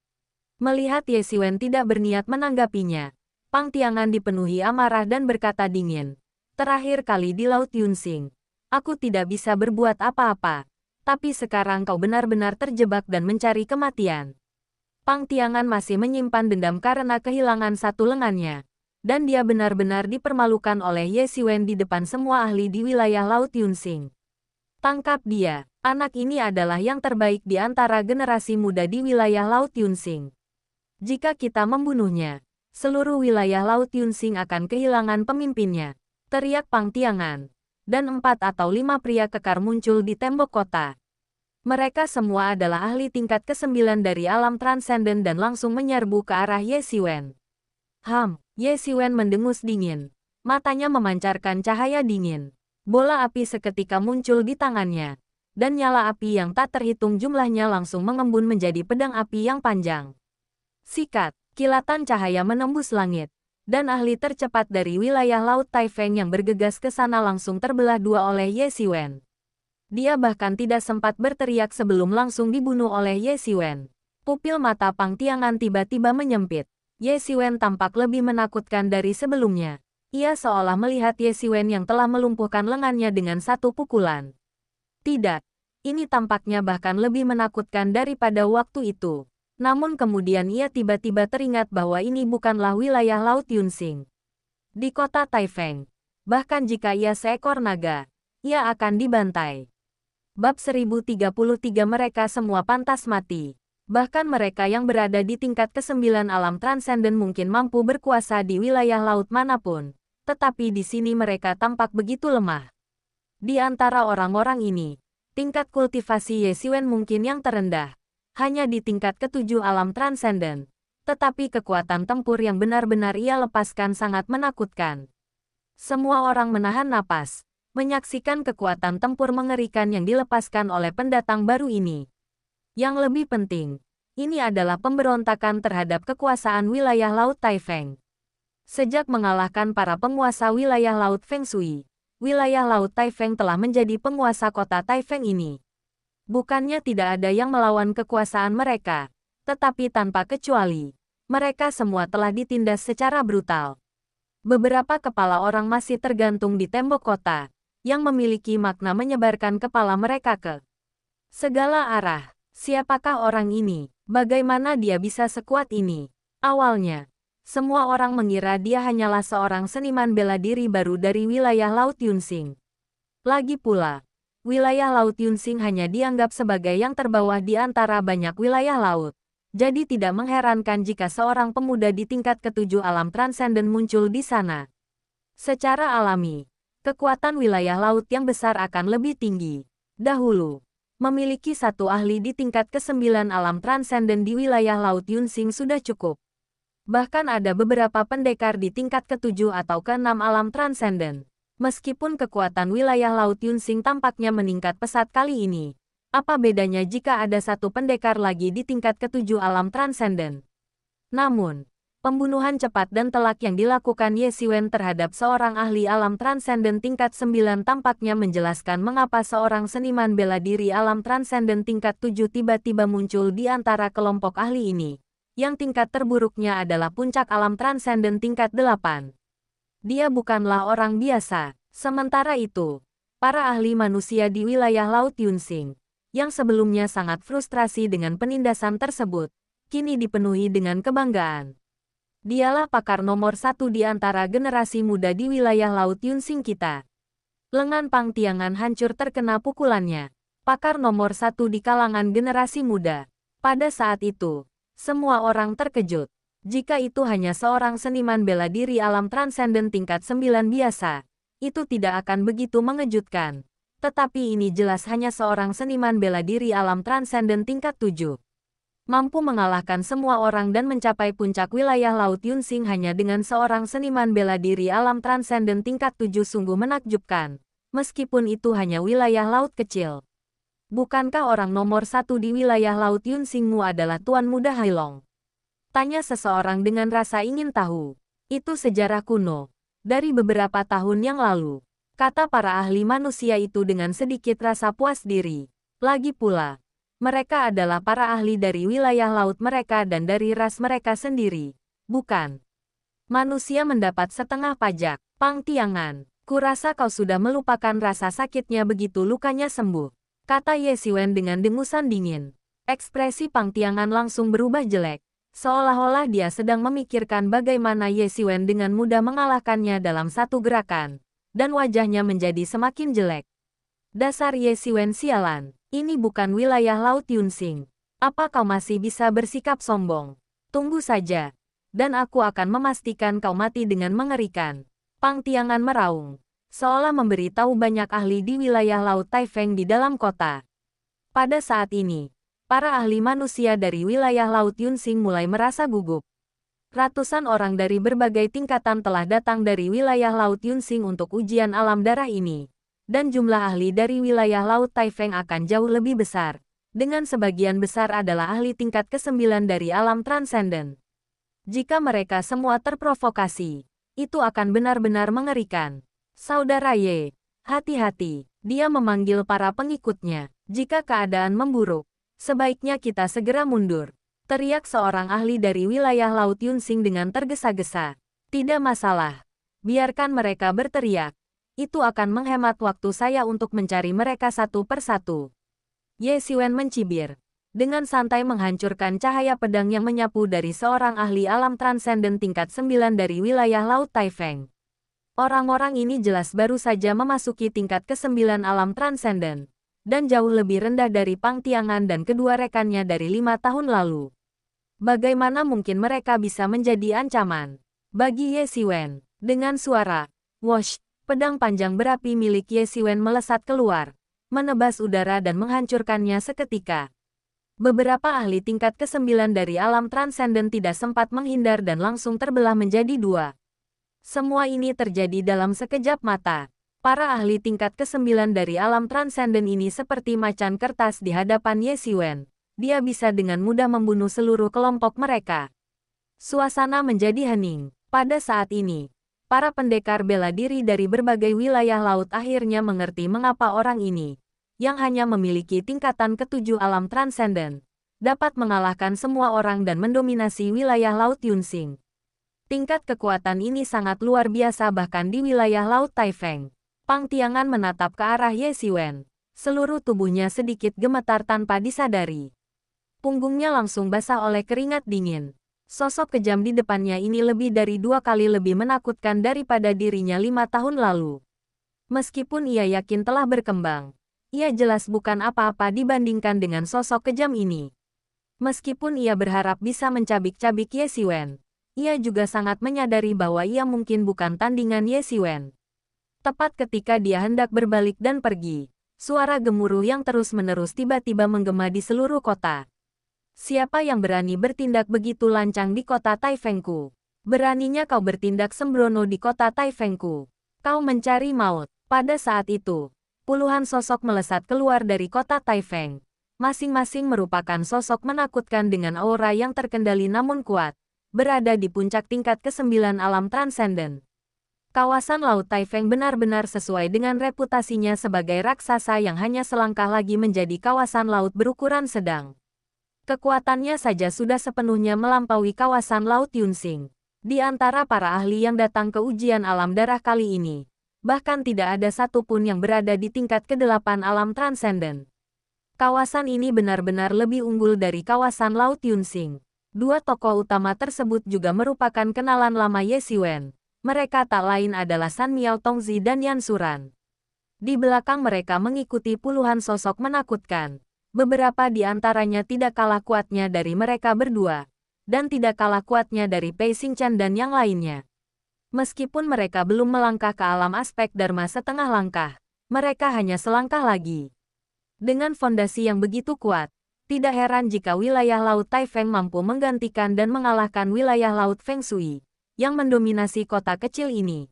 Melihat Ye Xiwen tidak berniat menanggapinya, Pang Tiangan dipenuhi amarah dan berkata dingin. Terakhir kali di Laut Yunsing, aku tidak bisa berbuat apa-apa, tapi sekarang kau benar-benar terjebak dan mencari kematian. Pang Tiangan masih menyimpan dendam karena kehilangan satu lengannya, dan dia benar-benar dipermalukan oleh Ye Xiwen di depan semua ahli di wilayah Laut Yunsing. Tangkap dia, anak ini adalah yang terbaik di antara generasi muda di wilayah Laut Yunsing. Jika kita membunuhnya, seluruh wilayah Laut Yunsing akan kehilangan pemimpinnya, teriak Pang Tiangan. Dan 4 atau 5 pria kekar muncul di tembok kota. Mereka semua adalah ahli tingkat ke-9 dari alam transenden dan langsung menyerbu ke arah Ye Xiwen. Ye Xiwen mendengus dingin. Matanya memancarkan cahaya dingin. Bola api seketika muncul di tangannya. Dan nyala api yang tak terhitung jumlahnya langsung mengembun menjadi pedang api yang panjang. Sikat, kilatan cahaya menembus langit. Dan ahli tercepat dari wilayah Laut Taifeng yang bergegas ke sana langsung terbelah dua oleh Ye Xiwen. Dia bahkan tidak sempat berteriak sebelum langsung dibunuh oleh Ye Xiwen. Pupil mata Pang Tiangan tiba-tiba menyempit. Ye Xiwen tampak lebih menakutkan dari sebelumnya. Ia seolah melihat Ye Xiwen yang telah melumpuhkan lengannya dengan satu pukulan. Tidak, ini tampaknya bahkan lebih menakutkan daripada waktu itu. Namun kemudian ia tiba-tiba teringat bahwa ini bukanlah wilayah Laut Yunsing. Di kota Taifeng, bahkan jika ia seekor naga, ia akan dibantai. Bab 1033 mereka semua pantas mati. Bahkan mereka yang berada di tingkat ke-9 alam transenden mungkin mampu berkuasa di wilayah laut manapun. Tetapi di sini mereka tampak begitu lemah. Di antara orang-orang ini, tingkat kultivasi Ye Xiwen mungkin yang terendah. Hanya di tingkat ke-7 alam transenden. Tetapi kekuatan tempur yang benar-benar ia lepaskan sangat menakutkan. Semua orang menahan napas, menyaksikan kekuatan tempur mengerikan yang dilepaskan oleh pendatang baru ini. Yang lebih penting, Ini adalah pemberontakan terhadap kekuasaan wilayah Laut Taifeng. Sejak mengalahkan para penguasa wilayah Laut Feng Shui, wilayah Laut Taifeng telah menjadi penguasa kota Taifeng ini. Bukannya tidak ada yang melawan kekuasaan mereka, tetapi tanpa kecuali, mereka semua telah ditindas secara brutal. Beberapa kepala orang masih tergantung di tembok kota, yang memiliki makna menyebarkan kepala mereka ke segala arah. Siapakah orang ini? Bagaimana dia bisa sekuat ini? Awalnya, semua orang mengira dia hanyalah seorang seniman bela diri baru dari wilayah Laut Yunsing. Lagi pula, wilayah Laut Yunsing hanya dianggap sebagai yang terbawah di antara banyak wilayah laut. Jadi tidak mengherankan jika seorang pemuda di tingkat ketujuh alam transenden muncul di sana. Secara alami, kekuatan wilayah laut yang besar akan lebih tinggi. Dahulu, memiliki satu ahli di tingkat ke-9 alam transenden di wilayah Laut Yunsing sudah cukup. Bahkan ada beberapa pendekar di tingkat ke-7 atau ke-6 alam transenden. Meskipun kekuatan wilayah Laut Yunsing tampaknya meningkat pesat kali ini, apa bedanya jika ada satu pendekar lagi di tingkat ke-7 alam transenden? Namun, pembunuhan cepat dan telak yang dilakukan Ye Xiwen terhadap seorang ahli alam transenden tingkat 9 tampaknya menjelaskan mengapa seorang seniman bela diri alam transenden tingkat 7 tiba-tiba muncul di antara kelompok ahli ini. Yang tingkat terburuknya adalah puncak alam transenden tingkat 8. Dia bukanlah orang biasa. Sementara itu, para ahli manusia di wilayah Laut Yunsing, yang sebelumnya sangat frustrasi dengan penindasan tersebut, kini dipenuhi dengan kebanggaan. Dialah pakar nomor 1 di antara generasi muda di wilayah Laut Yunsing kita. Lengan Pang Tiangan hancur terkena pukulannya. Pakar nomor 1 di kalangan generasi muda. Pada saat itu, semua orang terkejut. Jika itu hanya seorang seniman bela diri alam transenden tingkat 9 biasa, itu tidak akan begitu mengejutkan. Tetapi ini jelas hanya seorang seniman bela diri alam transenden tingkat 7. Mampu mengalahkan semua orang dan mencapai puncak wilayah Laut Yunsing hanya dengan seorang seniman bela diri alam transenden tingkat 7 sungguh menakjubkan. Meskipun itu hanya wilayah laut kecil. Bukankah orang nomor 1 di wilayah Laut Yunsingmu adalah Tuan Muda Hailong? Tanya seseorang dengan rasa ingin tahu. Itu sejarah kuno. Dari beberapa tahun yang lalu, kata para ahli manusia itu dengan sedikit rasa puas diri. Lagi pula, mereka adalah para ahli dari wilayah laut mereka dan dari ras mereka sendiri. Bukan. Manusia mendapat setengah pajak. Pang Tiangan, kurasa kau sudah melupakan rasa sakitnya begitu lukanya sembuh. Kata Ye Xiwen dengan dengusan dingin. Ekspresi Pang Tiangan langsung berubah jelek. Seolah-olah dia sedang memikirkan bagaimana Ye Xiwen dengan mudah mengalahkannya dalam satu gerakan. Dan wajahnya menjadi semakin jelek. Dasar Ye Xiwen sialan. Ini bukan wilayah Laut Yunsing. Apa kau masih bisa bersikap sombong? Tunggu saja. Dan aku akan memastikan kau mati dengan mengerikan. Pang Tiangan meraung. Seolah memberitahu banyak ahli di wilayah Laut Taifeng di dalam kota. Pada saat ini, para ahli manusia dari wilayah Laut Yunsing mulai merasa gugup. Ratusan orang dari berbagai tingkatan telah datang dari wilayah Laut Yunsing untuk ujian alam darah ini. Dan jumlah ahli dari wilayah Laut Taifeng akan jauh lebih besar. Dengan sebagian besar adalah ahli tingkat ke-9 dari alam transenden. Jika mereka semua terprovokasi, itu akan benar-benar mengerikan. Saudara Ye, hati-hati, dia memanggil para pengikutnya. Jika keadaan memburuk, sebaiknya kita segera mundur. Teriak seorang ahli dari wilayah Laut Yunsing dengan tergesa-gesa. Tidak masalah. Biarkan mereka berteriak. Itu akan menghemat waktu saya untuk mencari mereka satu persatu. Ye Xiwen mencibir. Dengan santai menghancurkan cahaya pedang yang menyapu dari seorang ahli alam transenden tingkat 9 dari wilayah Laut Taifeng. Orang-orang ini jelas baru saja memasuki tingkat ke-9 alam transenden, dan jauh lebih rendah dari Pang Tiangan dan kedua rekannya dari 5 tahun lalu. Bagaimana mungkin mereka bisa menjadi ancaman bagi Ye Xiwen? Dengan suara "wosh", pedang panjang berapi milik Ye Xiwen melesat keluar, menebas udara dan menghancurkannya seketika. Beberapa ahli tingkat ke-9 dari alam transenden tidak sempat menghindar dan langsung terbelah menjadi dua. Semua ini terjadi dalam sekejap mata. Para ahli tingkat ke-9 dari alam transenden ini seperti macan kertas di hadapan Ye Xiwen. dia bisa dengan mudah membunuh seluruh kelompok mereka. Suasana menjadi hening. Pada saat ini, para pendekar bela diri dari berbagai wilayah laut akhirnya mengerti mengapa orang ini, yang hanya memiliki tingkatan ketujuh alam transenden, dapat mengalahkan semua orang dan mendominasi wilayah Laut Yunsing. Tingkat kekuatan ini sangat luar biasa bahkan di wilayah Laut Taifeng. Pang Tiangan menatap ke arah Ye Siwen. Seluruh tubuhnya sedikit gemetar tanpa disadari. Punggungnya langsung basah oleh keringat dingin. Sosok kejam di depannya ini lebih dari 2 kali lebih menakutkan daripada dirinya 5 tahun lalu. Meskipun ia yakin telah berkembang, ia jelas bukan apa-apa dibandingkan dengan sosok kejam ini. Meskipun ia berharap bisa mencabik-cabik Ye Siwen, ia juga sangat menyadari bahwa ia mungkin bukan tandingan Ye Siwen. Tepat ketika dia hendak berbalik dan pergi, suara gemuruh yang terus-menerus tiba-tiba menggema di seluruh kota. Siapa yang berani bertindak begitu lancang di kota Taifengku? Beraninya kau bertindak sembrono di kota Taifengku. Kau mencari maut. Pada saat itu, puluhan sosok melesat keluar dari kota Taifeng. Masing-masing merupakan sosok menakutkan dengan aura yang terkendali namun kuat, berada di puncak tingkat ke-9 alam transenden. Kawasan Laut Taifeng benar-benar sesuai dengan reputasinya sebagai raksasa yang hanya selangkah lagi menjadi kawasan laut berukuran sedang. Kekuatannya saja sudah sepenuhnya melampaui kawasan Laut Yunsing. Di antara para ahli yang datang ke ujian alam darah kali ini, bahkan tidak ada satupun yang berada di tingkat ke-8 alam transenden. Kawasan ini benar-benar lebih unggul dari kawasan Laut Yunsing. Dua tokoh utama tersebut juga merupakan kenalan lama Ye Siwen. Mereka tak lain adalah San Miao Tongzi dan Yan Suran. Di belakang mereka mengikuti puluhan sosok menakutkan. Beberapa di antaranya tidak kalah kuatnya dari mereka berdua, dan tidak kalah kuatnya dari Pei Xingchen dan yang lainnya. Meskipun mereka belum melangkah ke alam aspek Dharma setengah langkah, mereka hanya selangkah lagi. Dengan fondasi yang begitu kuat, tidak heran jika wilayah Laut Taifeng mampu menggantikan dan mengalahkan wilayah Laut Feng Shui, yang mendominasi kota kecil ini.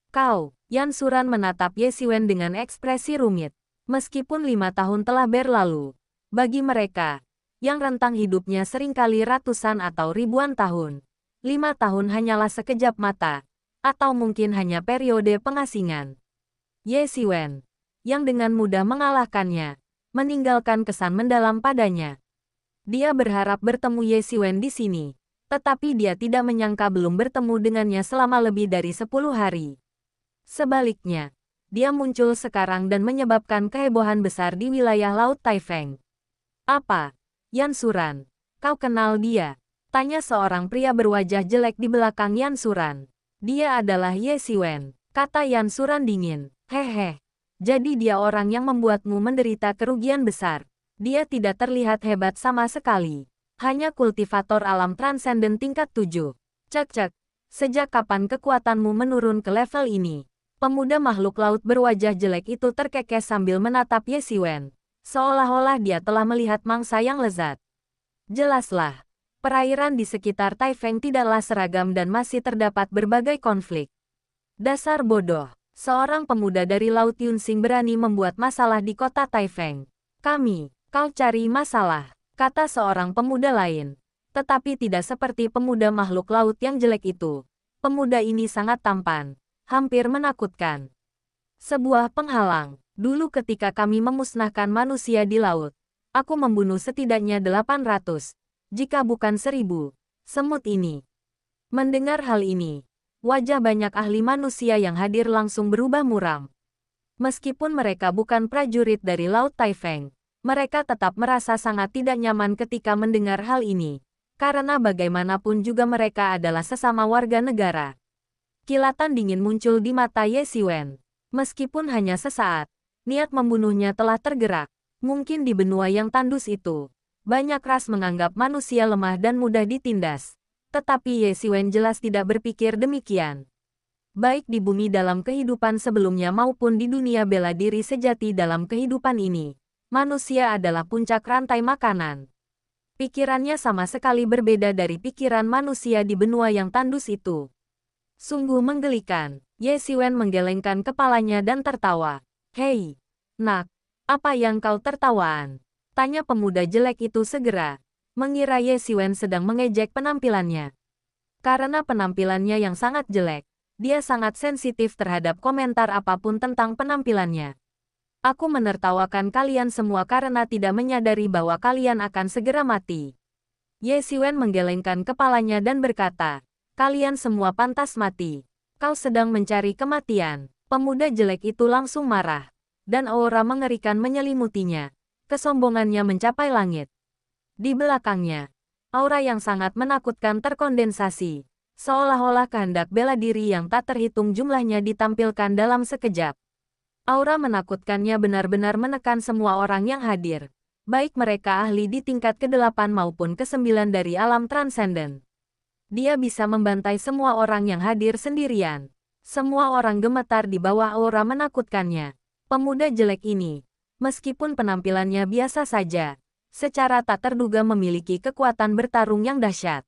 Kau, Yan Suran menatap Ye Siwen dengan ekspresi rumit. Meskipun 5 tahun telah berlalu, bagi mereka, yang rentang hidupnya seringkali ratusan atau ribuan tahun, 5 tahun hanyalah sekejap mata, atau mungkin hanya periode pengasingan. Ye Siwen, yang dengan mudah mengalahkannya, meninggalkan kesan mendalam padanya. Dia berharap bertemu Ye Siwen di sini, tetapi dia tidak menyangka belum bertemu dengannya selama lebih dari 10 hari. Sebaliknya, dia muncul sekarang dan menyebabkan kehebohan besar di wilayah Laut Taifeng. Apa? Yan Suran, kau kenal dia? Tanya seorang pria berwajah jelek di belakang Yan Suran. Dia adalah Ye Siwen, kata Yan Suran dingin. Hehe, jadi dia orang yang membuatmu menderita kerugian besar. Dia tidak terlihat hebat sama sekali. Hanya kultivator alam transenden tingkat 7. Cek-cek, sejak kapan kekuatanmu menurun ke level ini? Pemuda makhluk laut berwajah jelek itu terkekeh sambil menatap Ye Siwen, seolah-olah dia telah melihat mangsa yang lezat. Jelaslah, perairan di sekitar Taifeng tidaklah seragam dan masih terdapat berbagai konflik. Dasar bodoh, seorang pemuda dari Laut Yunsing berani membuat masalah di kota Taifeng. Kau cari masalah, kata seorang pemuda lain. Tetapi tidak seperti pemuda makhluk laut yang jelek itu. Pemuda ini sangat tampan, hampir menakutkan. Sebuah penghalang. Dulu ketika kami memusnahkan manusia di laut, aku membunuh setidaknya 800, jika bukan 1000, semut ini. Mendengar hal ini, wajah banyak ahli manusia yang hadir langsung berubah muram. Meskipun mereka bukan prajurit dari Laut Taifeng, mereka tetap merasa sangat tidak nyaman ketika mendengar hal ini, karena bagaimanapun juga mereka adalah sesama warga negara. Kilatan dingin muncul di mata Ye Siwen. Meskipun hanya sesaat, niat membunuhnya telah tergerak. Mungkin di benua yang tandus itu, banyak ras menganggap manusia lemah dan mudah ditindas. Tetapi Ye Siwen jelas tidak berpikir demikian. Baik di bumi dalam kehidupan sebelumnya maupun di dunia bela diri sejati dalam kehidupan ini, manusia adalah puncak rantai makanan. Pikirannya sama sekali berbeda dari pikiran manusia di benua yang tandus itu. Sungguh menggelikan. Ye Siwen menggelengkan kepalanya dan tertawa. Hei, nak, apa yang kau tertawaan? Tanya pemuda jelek itu segera, mengira Ye Xiwen sedang mengejek penampilannya. Karena penampilannya yang sangat jelek, dia sangat sensitif terhadap komentar apapun tentang penampilannya. Aku menertawakan kalian semua karena tidak menyadari bahwa kalian akan segera mati. Ye Xiwen menggelengkan kepalanya dan berkata, kalian semua pantas mati. Kau sedang mencari kematian. Pemuda jelek itu langsung marah, dan aura mengerikan menyelimutinya. Kesombongannya mencapai langit. Di belakangnya, aura yang sangat menakutkan terkondensasi, seolah-olah kehendak bela diri yang tak terhitung jumlahnya ditampilkan dalam sekejap. Aura menakutkannya benar-benar menekan semua orang yang hadir, baik mereka ahli di tingkat ke-8 maupun ke-9 dari alam transenden. Dia bisa membantai semua orang yang hadir sendirian. Semua orang gemetar di bawah aura menakutkannya. Pemuda jelek ini, meskipun penampilannya biasa saja, secara tak terduga memiliki kekuatan bertarung yang dahsyat.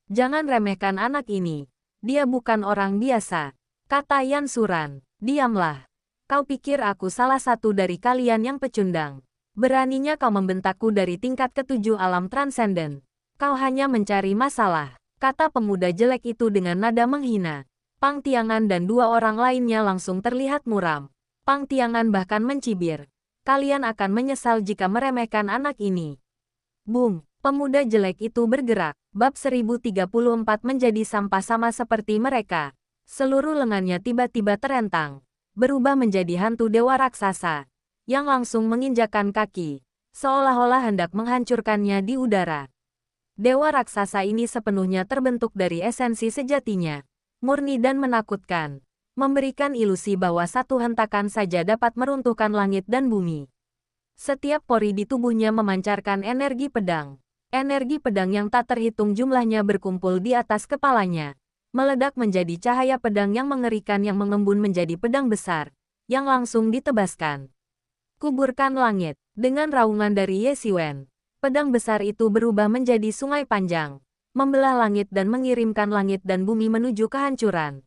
Jangan remehkan anak ini. Dia bukan orang biasa, kata Yan Suran. Diamlah. Kau pikir aku salah satu dari kalian yang pecundang. Beraninya kau membentakku dari tingkat ke-7 alam transenden. Kau hanya mencari masalah, kata pemuda jelek itu dengan nada menghina. Pang Tiangan dan dua orang lainnya langsung terlihat muram. Pang Tiangan bahkan mencibir. Kalian akan menyesal jika meremehkan anak ini. Bung, pemuda jelek itu bergerak. Bab 1034 menjadi sampah sama seperti mereka. Seluruh lengannya tiba-tiba terentang, berubah menjadi hantu dewa raksasa, yang langsung menginjakkan kaki, seolah-olah hendak menghancurkannya di udara. Dewa raksasa ini sepenuhnya terbentuk dari esensi sejatinya, murni dan menakutkan, memberikan ilusi bahwa satu hentakan saja dapat meruntuhkan langit dan bumi. Setiap pori di tubuhnya memancarkan energi pedang. Energi pedang yang tak terhitung jumlahnya berkumpul di atas kepalanya, meledak menjadi cahaya pedang yang mengerikan yang mengembun menjadi pedang besar, yang langsung ditebaskan. Kuburkan langit. Dengan raungan dari Ye Xiwen, pedang besar itu berubah menjadi sungai panjang, membelah langit dan mengirimkan langit dan bumi menuju kehancuran.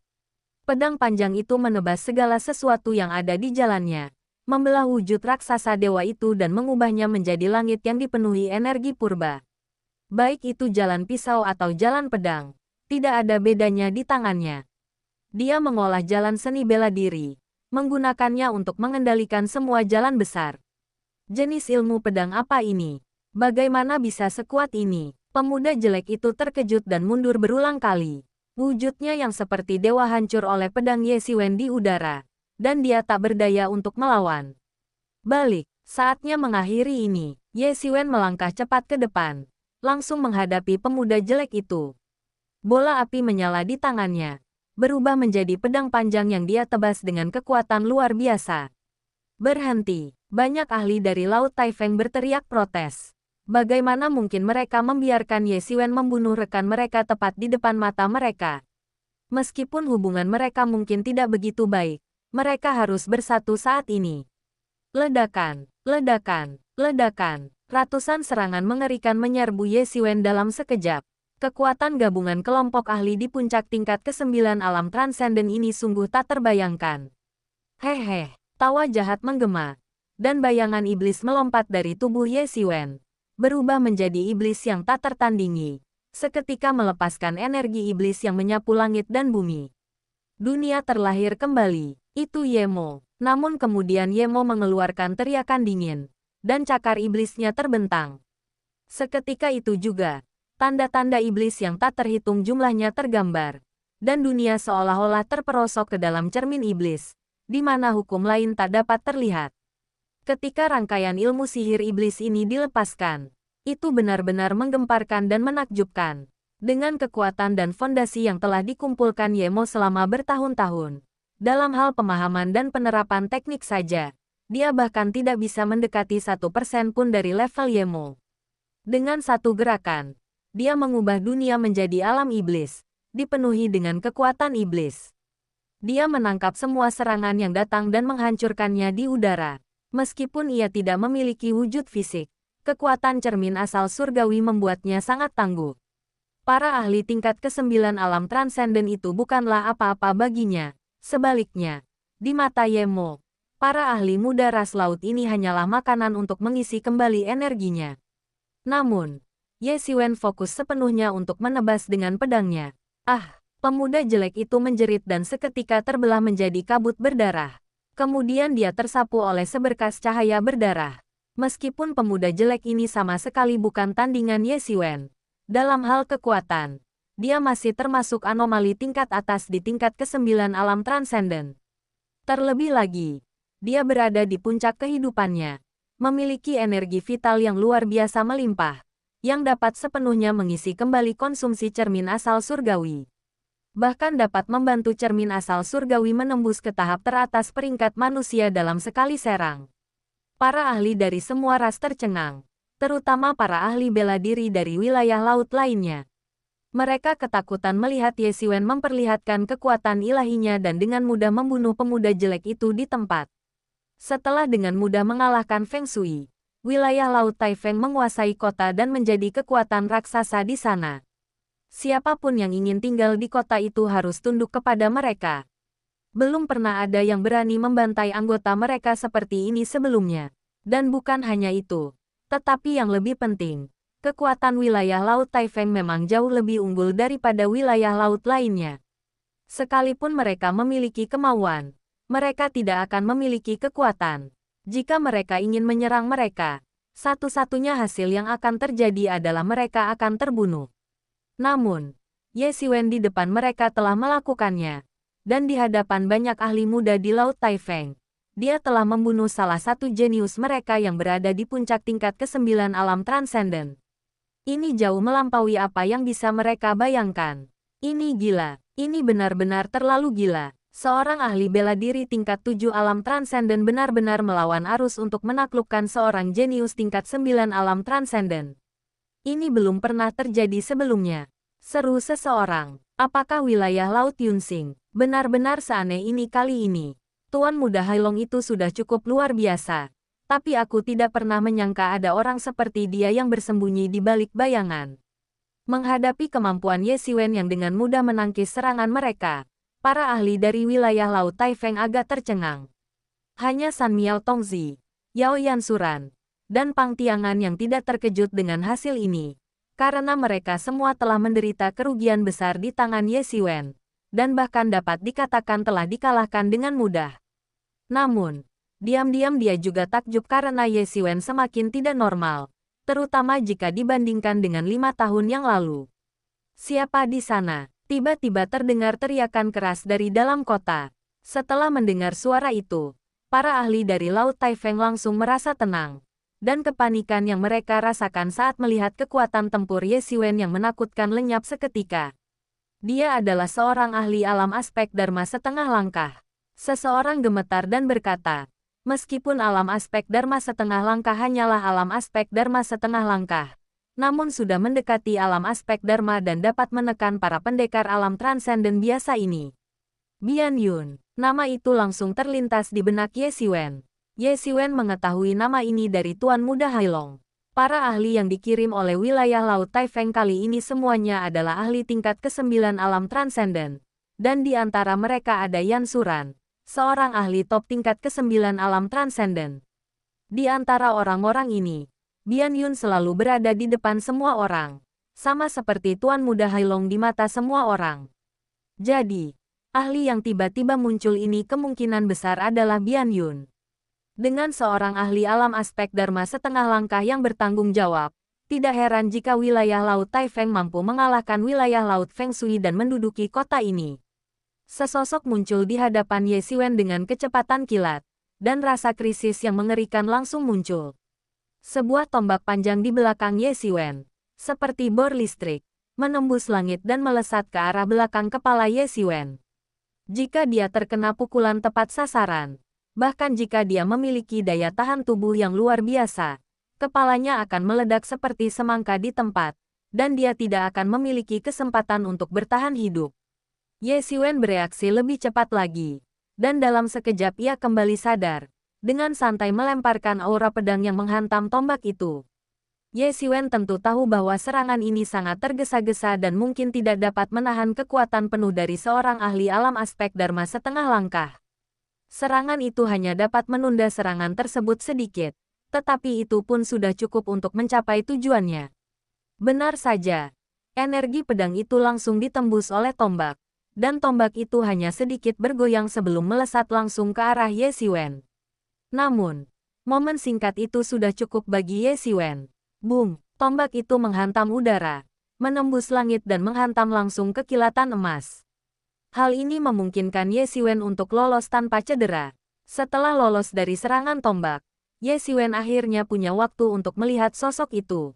Pedang panjang itu menebas segala sesuatu yang ada di jalannya, membelah wujud raksasa dewa itu dan mengubahnya menjadi langit yang dipenuhi energi purba. Baik itu jalan pisau atau jalan pedang, tidak ada bedanya di tangannya. Dia mengolah jalan seni bela diri, menggunakannya untuk mengendalikan semua jalan besar. Jenis ilmu pedang apa ini? Bagaimana bisa sekuat ini? Pemuda jelek itu terkejut dan mundur berulang kali. Wujudnya yang seperti dewa hancur oleh pedang Ye Xiwen di udara, dan dia tak berdaya untuk melawan. Balik, saatnya mengakhiri ini. Ye Xiwen melangkah cepat ke depan, langsung menghadapi pemuda jelek itu. Bola api menyala di tangannya, berubah menjadi pedang panjang yang dia tebas dengan kekuatan luar biasa. Berhenti, banyak ahli dari Laut Taifeng berteriak protes. Bagaimana mungkin mereka membiarkan Ye Xiwen membunuh rekan mereka tepat di depan mata mereka? Meskipun hubungan mereka mungkin tidak begitu baik, mereka harus bersatu saat ini. Ledakan, ledakan, ledakan. Ratusan serangan mengerikan menyerbu Ye Xiwen dalam sekejap. Kekuatan gabungan kelompok ahli di puncak tingkat ke-9 alam transenden ini sungguh tak terbayangkan. Hehe, tawa jahat menggema, dan bayangan iblis melompat dari tubuh Ye Xiwen, berubah menjadi iblis yang tak tertandingi, seketika melepaskan energi iblis yang menyapu langit dan bumi. Dunia terlahir kembali, itu Yemo. Namun kemudian Yemo mengeluarkan teriakan dingin, dan cakar iblisnya terbentang. Seketika itu juga, tanda-tanda iblis yang tak terhitung jumlahnya tergambar, dan dunia seolah-olah terperosok ke dalam cermin iblis, di mana hukum lain tak dapat terlihat. Ketika rangkaian ilmu sihir iblis ini dilepaskan, itu benar-benar menggemparkan dan menakjubkan. Dengan kekuatan dan fondasi yang telah dikumpulkan Yemo selama bertahun-tahun, dalam hal pemahaman dan penerapan teknik saja, dia bahkan tidak bisa mendekati 1% pun dari level Yemo. Dengan satu gerakan, dia mengubah dunia menjadi alam iblis, dipenuhi dengan kekuatan iblis. Dia menangkap semua serangan yang datang dan menghancurkannya di udara. Meskipun ia tidak memiliki wujud fisik, kekuatan cermin asal surgawi membuatnya sangat tangguh. Para ahli tingkat ke-9 alam transenden itu bukanlah apa-apa baginya. Sebaliknya, di mata Yemo, Para ahli muda ras laut ini hanyalah makanan untuk mengisi kembali energinya. Namun, Ye Siwen fokus sepenuhnya untuk menebas dengan pedangnya. Ah, pemuda jelek itu menjerit dan seketika terbelah menjadi kabut berdarah. Kemudian dia tersapu oleh seberkas cahaya berdarah. Meskipun pemuda jelek ini sama sekali bukan tandingan Ye Siwen dalam hal kekuatan, dia masih termasuk anomali tingkat atas di tingkat ke-9 alam transenden. Terlebih lagi, dia berada di puncak kehidupannya, memiliki energi vital yang luar biasa melimpah, yang dapat sepenuhnya mengisi kembali konsumsi cermin asal surgawi. Bahkan dapat membantu cermin asal surgawi menembus ke tahap teratas peringkat manusia dalam sekali serang. Para ahli dari semua ras tercengang, terutama para ahli bela diri dari wilayah laut lainnya. Mereka ketakutan melihat Ye Siwen memperlihatkan kekuatan ilahinya dan dengan mudah membunuh pemuda jelek itu di tempat. Setelah dengan mudah mengalahkan Feng Shui, wilayah Laut Taifeng menguasai kota dan menjadi kekuatan raksasa di sana. Siapapun yang ingin tinggal di kota itu harus tunduk kepada mereka. Belum pernah ada yang berani membantai anggota mereka seperti ini sebelumnya. Dan bukan hanya itu, tetapi yang lebih penting, kekuatan wilayah Laut Taifeng memang jauh lebih unggul daripada wilayah laut lainnya. Sekalipun mereka memiliki kemauan, mereka tidak akan memiliki kekuatan. Jika mereka ingin menyerang mereka, satu-satunya hasil yang akan terjadi adalah mereka akan terbunuh. Namun, Ye Siwen di depan mereka telah melakukannya. Dan di hadapan banyak ahli muda di Laut Taifeng, dia telah membunuh salah satu jenius mereka yang berada di puncak tingkat ke-9 alam transenden. Ini jauh melampaui apa yang bisa mereka bayangkan. Ini gila. Ini benar-benar terlalu gila. Seorang ahli bela diri tingkat 7 alam transenden benar-benar melawan arus untuk menaklukkan seorang jenius tingkat 9 alam transenden. Ini belum pernah terjadi sebelumnya. Seru seseorang. Apakah wilayah Laut Yunsing benar-benar seaneh ini kali ini? Tuan Muda Hailong itu sudah cukup luar biasa. Tapi aku tidak pernah menyangka ada orang seperti dia yang bersembunyi di balik bayangan. Menghadapi kemampuan Ye Siwen yang dengan mudah menangkis serangan mereka, para ahli dari wilayah Laut Taifeng agak tercengang. Hanya San Miao Tongzi, Yao Yansuran, dan Pang Tiangan yang tidak terkejut dengan hasil ini, karena mereka semua telah menderita kerugian besar di tangan Ye Siwen, dan bahkan dapat dikatakan telah dikalahkan dengan mudah. Namun, diam-diam dia juga takjub karena Ye Siwen semakin tidak normal, terutama jika dibandingkan dengan 5 tahun yang lalu. Siapa di sana? Tiba-tiba terdengar teriakan keras dari dalam kota. Setelah mendengar suara itu, para ahli dari Laut Taifeng langsung merasa tenang. Dan kepanikan yang mereka rasakan saat melihat kekuatan tempur Ye Siwen yang menakutkan lenyap seketika. Dia adalah seorang ahli alam aspek Dharma setengah langkah. Seseorang gemetar dan berkata, meskipun alam aspek Dharma setengah langkah hanyalah alam aspek Dharma setengah langkah, namun sudah mendekati alam aspek Dharma dan dapat menekan para pendekar alam transenden biasa ini. Bian Yun, nama itu langsung terlintas di benak Ye Siwen. Ye Siwen mengetahui nama ini dari Tuan Muda Hailong. Para ahli yang dikirim oleh wilayah Laut Taifeng kali ini semuanya adalah ahli tingkat ke-9 alam transenden. Dan di antara mereka ada Yan Suran, seorang ahli top tingkat ke-9 alam transenden. Di antara orang-orang ini, Bian Yun selalu berada di depan semua orang, sama seperti Tuan Muda Hailong di mata semua orang. Jadi, ahli yang tiba-tiba muncul ini kemungkinan besar adalah Bian Yun. Dengan seorang ahli alam aspek Dharma setengah langkah yang bertanggung jawab, tidak heran jika wilayah Laut Taifeng mampu mengalahkan wilayah Laut Feng Shui dan menduduki kota ini. Sesosok muncul di hadapan Ye Siwen dengan kecepatan kilat, dan rasa krisis yang mengerikan langsung muncul. Sebuah tombak panjang di belakang Ye Siwen, seperti bor listrik, menembus langit dan melesat ke arah belakang kepala Ye Siwen. Jika dia terkena pukulan tepat sasaran, bahkan jika dia memiliki daya tahan tubuh yang luar biasa, kepalanya akan meledak seperti semangka di tempat, dan dia tidak akan memiliki kesempatan untuk bertahan hidup. Ye Siwen bereaksi lebih cepat lagi, dan dalam sekejap ia kembali sadar, dengan santai melemparkan aura pedang yang menghantam tombak itu. Ye Siwen tentu tahu bahwa serangan ini sangat tergesa-gesa dan mungkin tidak dapat menahan kekuatan penuh dari seorang ahli alam aspek Dharma setengah langkah. Serangan itu hanya dapat menunda serangan tersebut sedikit, tetapi itu pun sudah cukup untuk mencapai tujuannya. Benar saja, energi pedang itu langsung ditembus oleh tombak, dan tombak itu hanya sedikit bergoyang sebelum melesat langsung ke arah Ye Siwen. Namun, momen singkat itu sudah cukup bagi Ye Siwen. Boom, tombak itu menghantam udara, menembus langit dan menghantam langsung ke kilatan emas. Hal ini memungkinkan Ye Siwen untuk lolos tanpa cedera. Setelah lolos dari serangan tombak, Ye Siwen akhirnya punya waktu untuk melihat sosok itu.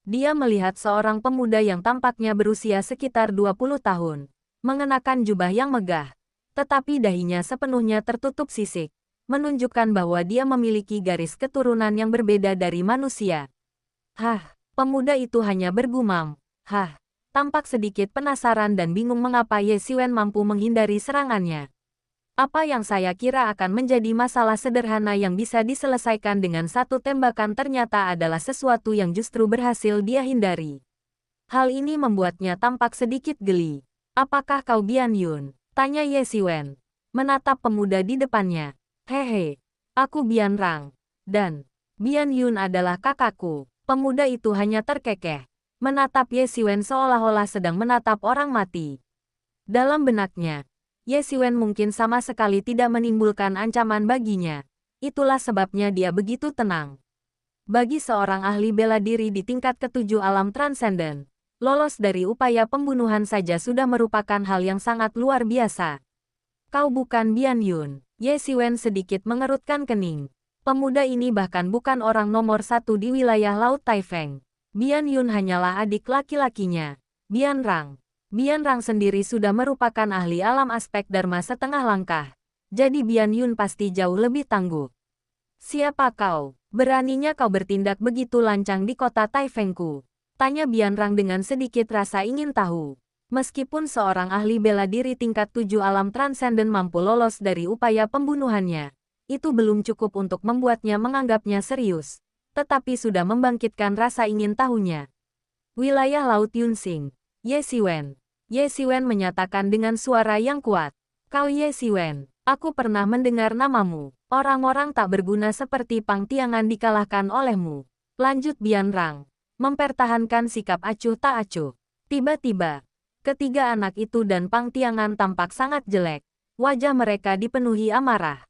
Dia melihat seorang pemuda yang tampaknya berusia sekitar 20 tahun, mengenakan jubah yang megah, tetapi dahinya sepenuhnya tertutup sisik, menunjukkan bahwa dia memiliki garis keturunan yang berbeda dari manusia. Hah, pemuda itu hanya bergumam. Hah. Tampak sedikit penasaran dan bingung mengapa Ye Siwen mampu menghindari serangannya. Apa yang saya kira akan menjadi masalah sederhana yang bisa diselesaikan dengan satu tembakan ternyata adalah sesuatu yang justru berhasil dia hindari. Hal ini membuatnya tampak sedikit geli. Apakah kau Bian Yun? Tanya Ye Siwen, menatap pemuda di depannya. Hehe, aku Bian Rang. Dan, Bian Yun adalah kakakku. Pemuda itu hanya terkekeh, menatap Ye Siwen seolah-olah sedang menatap orang mati. Dalam benaknya, Ye Siwen mungkin sama sekali tidak menimbulkan ancaman baginya. Itulah sebabnya dia begitu tenang. Bagi seorang ahli bela diri di tingkat ketujuh alam transenden, lolos dari upaya pembunuhan saja sudah merupakan hal yang sangat luar biasa. Kau bukan Bian Yun. Ye Siwen sedikit mengerutkan kening. Pemuda ini bahkan bukan orang nomor satu di wilayah Laut Taifeng. Bian Yun hanyalah adik laki-lakinya, Bian Rang. Bian Rang sendiri sudah merupakan ahli alam aspek Dharma setengah langkah. Jadi Bian Yun pasti jauh lebih tangguh. Siapa kau? Beraninya kau bertindak begitu lancang di kota Taifengku? Tanya Bian Rang dengan sedikit rasa ingin tahu. Meskipun seorang ahli bela diri tingkat 7 alam transenden mampu lolos dari upaya pembunuhannya, itu belum cukup untuk membuatnya menganggapnya serius. Tetapi sudah membangkitkan rasa ingin tahunya. Wilayah Laut Yunsing, Ye Siwen. Ye Siwen menyatakan dengan suara yang kuat. Kau Ye Siwen, aku pernah mendengar namamu. Orang-orang tak berguna seperti Pang Tiangan dikalahkan olehmu. Lanjut Bian Rang, mempertahankan sikap acuh tak acuh. Tiba-tiba, ketiga anak itu dan Pang Tiangan tampak sangat jelek. Wajah mereka dipenuhi amarah.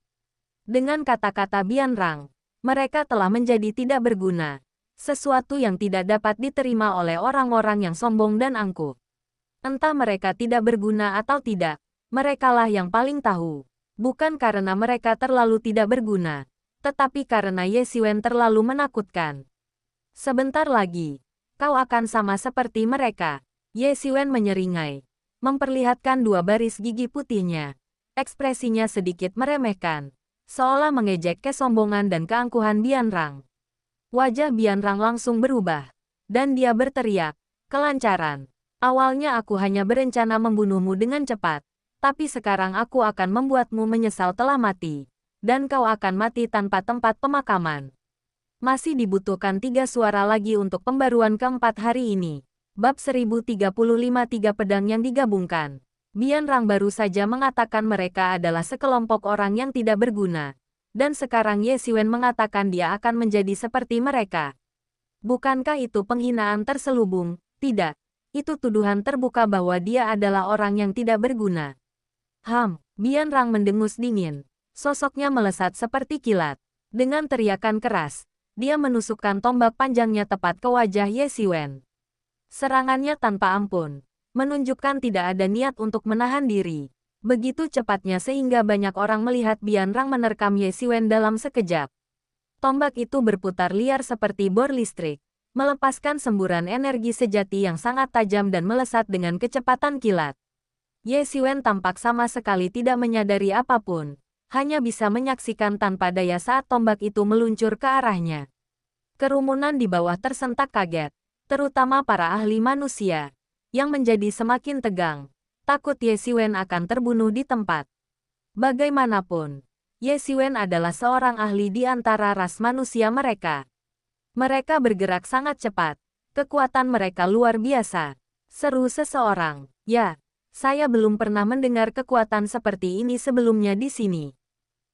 Dengan kata-kata Bian Rang, mereka telah menjadi tidak berguna. Sesuatu yang tidak dapat diterima oleh orang-orang yang sombong dan angkuh. Entah mereka tidak berguna atau tidak, merekalah yang paling tahu. Bukan karena mereka terlalu tidak berguna, tetapi karena Ye Siwen terlalu menakutkan. Sebentar lagi, kau akan sama seperti mereka. Ye Siwen menyeringai, memperlihatkan dua baris gigi putihnya. Ekspresinya sedikit meremehkan, seolah mengejek kesombongan dan keangkuhan Bian Rang. Wajah Bian Rang langsung berubah, dan dia berteriak, kelancaran. Awalnya aku hanya berencana membunuhmu dengan cepat, tapi sekarang aku akan membuatmu menyesal telah mati, dan kau akan mati tanpa tempat pemakaman. Masih dibutuhkan 3 suara lagi untuk pembaruan keempat hari ini. Bab 1035 3 pedang yang digabungkan. Bian Rang baru saja mengatakan mereka adalah sekelompok orang yang tidak berguna. Dan sekarang Ye Siwen mengatakan dia akan menjadi seperti mereka. Bukankah itu penghinaan terselubung? Tidak. Itu tuduhan terbuka bahwa dia adalah orang yang tidak berguna. Bian Rang mendengus dingin. Sosoknya melesat seperti kilat. Dengan teriakan keras, dia menusukkan tombak panjangnya tepat ke wajah Ye Siwen. Serangannya tanpa ampun, menunjukkan tidak ada niat untuk menahan diri. Begitu cepatnya sehingga banyak orang melihat Bian Rang menerkam Ye Siwen dalam sekejap. Tombak itu berputar liar seperti bor listrik, melepaskan semburan energi sejati yang sangat tajam dan melesat dengan kecepatan kilat. Ye Siwen tampak sama sekali tidak menyadari apapun, hanya bisa menyaksikan tanpa daya saat tombak itu meluncur ke arahnya. Kerumunan di bawah tersentak kaget, terutama para ahli manusia, yang menjadi semakin tegang. Takut Ye Siwen akan terbunuh di tempat. Bagaimanapun, Ye Siwen adalah seorang ahli di antara ras manusia mereka. Mereka bergerak sangat cepat. Kekuatan mereka luar biasa. Seru seseorang. Ya, saya belum pernah mendengar kekuatan seperti ini sebelumnya di sini.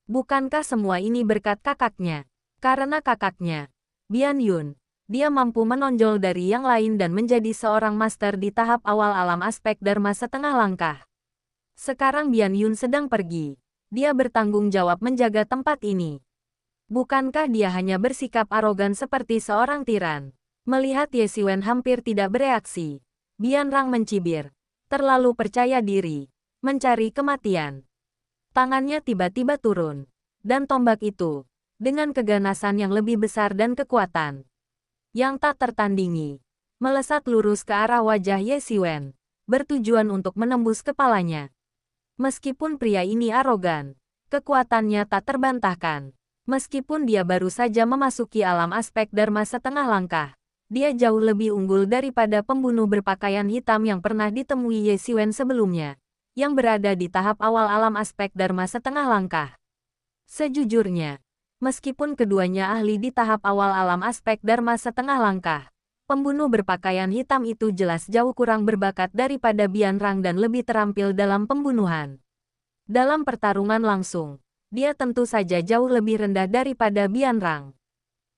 Bukankah semua ini berkat kakaknya? Karena kakaknya, Bian Yun, dia mampu menonjol dari yang lain dan menjadi seorang master di tahap awal alam aspek Dharma setengah langkah. Sekarang Bian Yun sedang pergi. Dia bertanggung jawab menjaga tempat ini. Bukankah dia hanya bersikap arogan seperti seorang tiran? Melihat Ye Siwen hampir tidak bereaksi, Bian Rang mencibir. Terlalu percaya diri. Mencari kematian. Tangannya tiba-tiba turun. Dan tombak itu, dengan keganasan yang lebih besar dan kekuatan yang tak tertandingi, melesat lurus ke arah wajah Ye Siwen, bertujuan untuk menembus kepalanya. Meskipun pria ini arogan, kekuatannya tak terbantahkan. Meskipun dia baru saja memasuki alam aspek Dharma setengah langkah, dia jauh lebih unggul daripada pembunuh berpakaian hitam yang pernah ditemui Ye Siwen sebelumnya, yang berada di tahap awal alam aspek Dharma setengah langkah. Sejujurnya, meskipun keduanya ahli di tahap awal alam aspek Dharma setengah langkah, pembunuh berpakaian hitam itu jelas jauh kurang berbakat daripada Bian Rang dan lebih terampil dalam pembunuhan. Dalam pertarungan langsung, dia tentu saja jauh lebih rendah daripada Bian Rang.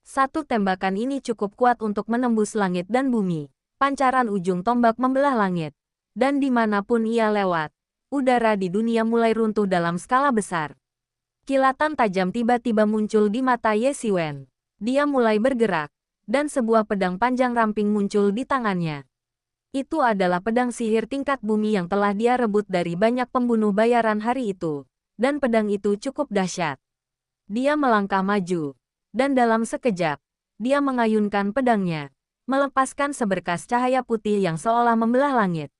Satu tembakan ini cukup kuat untuk menembus langit dan bumi. Pancaran ujung tombak membelah langit. Dan dimanapun ia lewat, udara di dunia mulai runtuh dalam skala besar. Kilatan tajam tiba-tiba muncul di mata Ye Siwen. Dia mulai bergerak, dan sebuah pedang panjang ramping muncul di tangannya. Itu adalah pedang sihir tingkat bumi yang telah dia rebut dari banyak pembunuh bayaran hari itu. Dan pedang itu cukup dahsyat. Dia melangkah maju, dan dalam sekejap, dia mengayunkan pedangnya, melepaskan seberkas cahaya putih yang seolah membelah langit.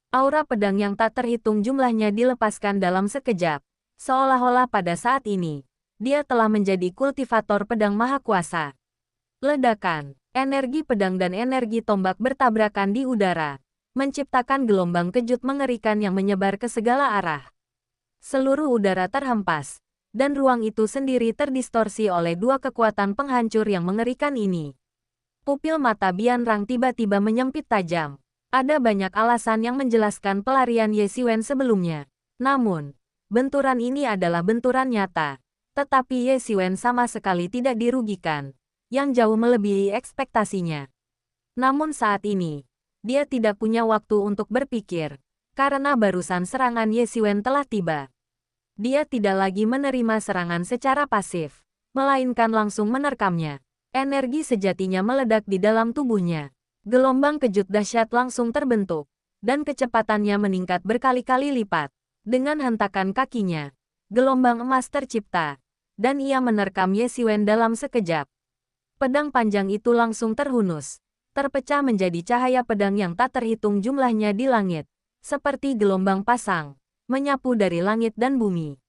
Aura pedang yang tak terhitung jumlahnya dilepaskan dalam sekejap, seolah-olah pada saat ini, dia telah menjadi kultivator pedang maha kuasa. Ledakan, energi pedang dan energi tombak bertabrakan di udara, menciptakan gelombang kejut mengerikan yang menyebar ke segala arah. Seluruh udara terhempas, dan ruang itu sendiri terdistorsi oleh dua kekuatan penghancur yang mengerikan ini. Pupil mata Bian Rang tiba-tiba menyempit tajam. Ada banyak alasan yang menjelaskan pelarian Ye Siwen sebelumnya. Namun, benturan ini adalah benturan nyata. Tetapi Ye Siwen sama sekali tidak dirugikan, yang jauh melebihi ekspektasinya. Namun saat ini, dia tidak punya waktu untuk berpikir, karena barusan serangan Ye Siwen telah tiba. Dia tidak lagi menerima serangan secara pasif, melainkan langsung menerkamnya. Energi sejatinya meledak di dalam tubuhnya. Gelombang kejut dahsyat langsung terbentuk, dan kecepatannya meningkat berkali-kali lipat. Dengan hentakan kakinya, gelombang emas tercipta, dan ia menerkam Ye Siwen dalam sekejap. Pedang panjang itu langsung terhunus, terpecah menjadi cahaya pedang yang tak terhitung jumlahnya di langit, seperti gelombang pasang, menyapu dari langit dan bumi.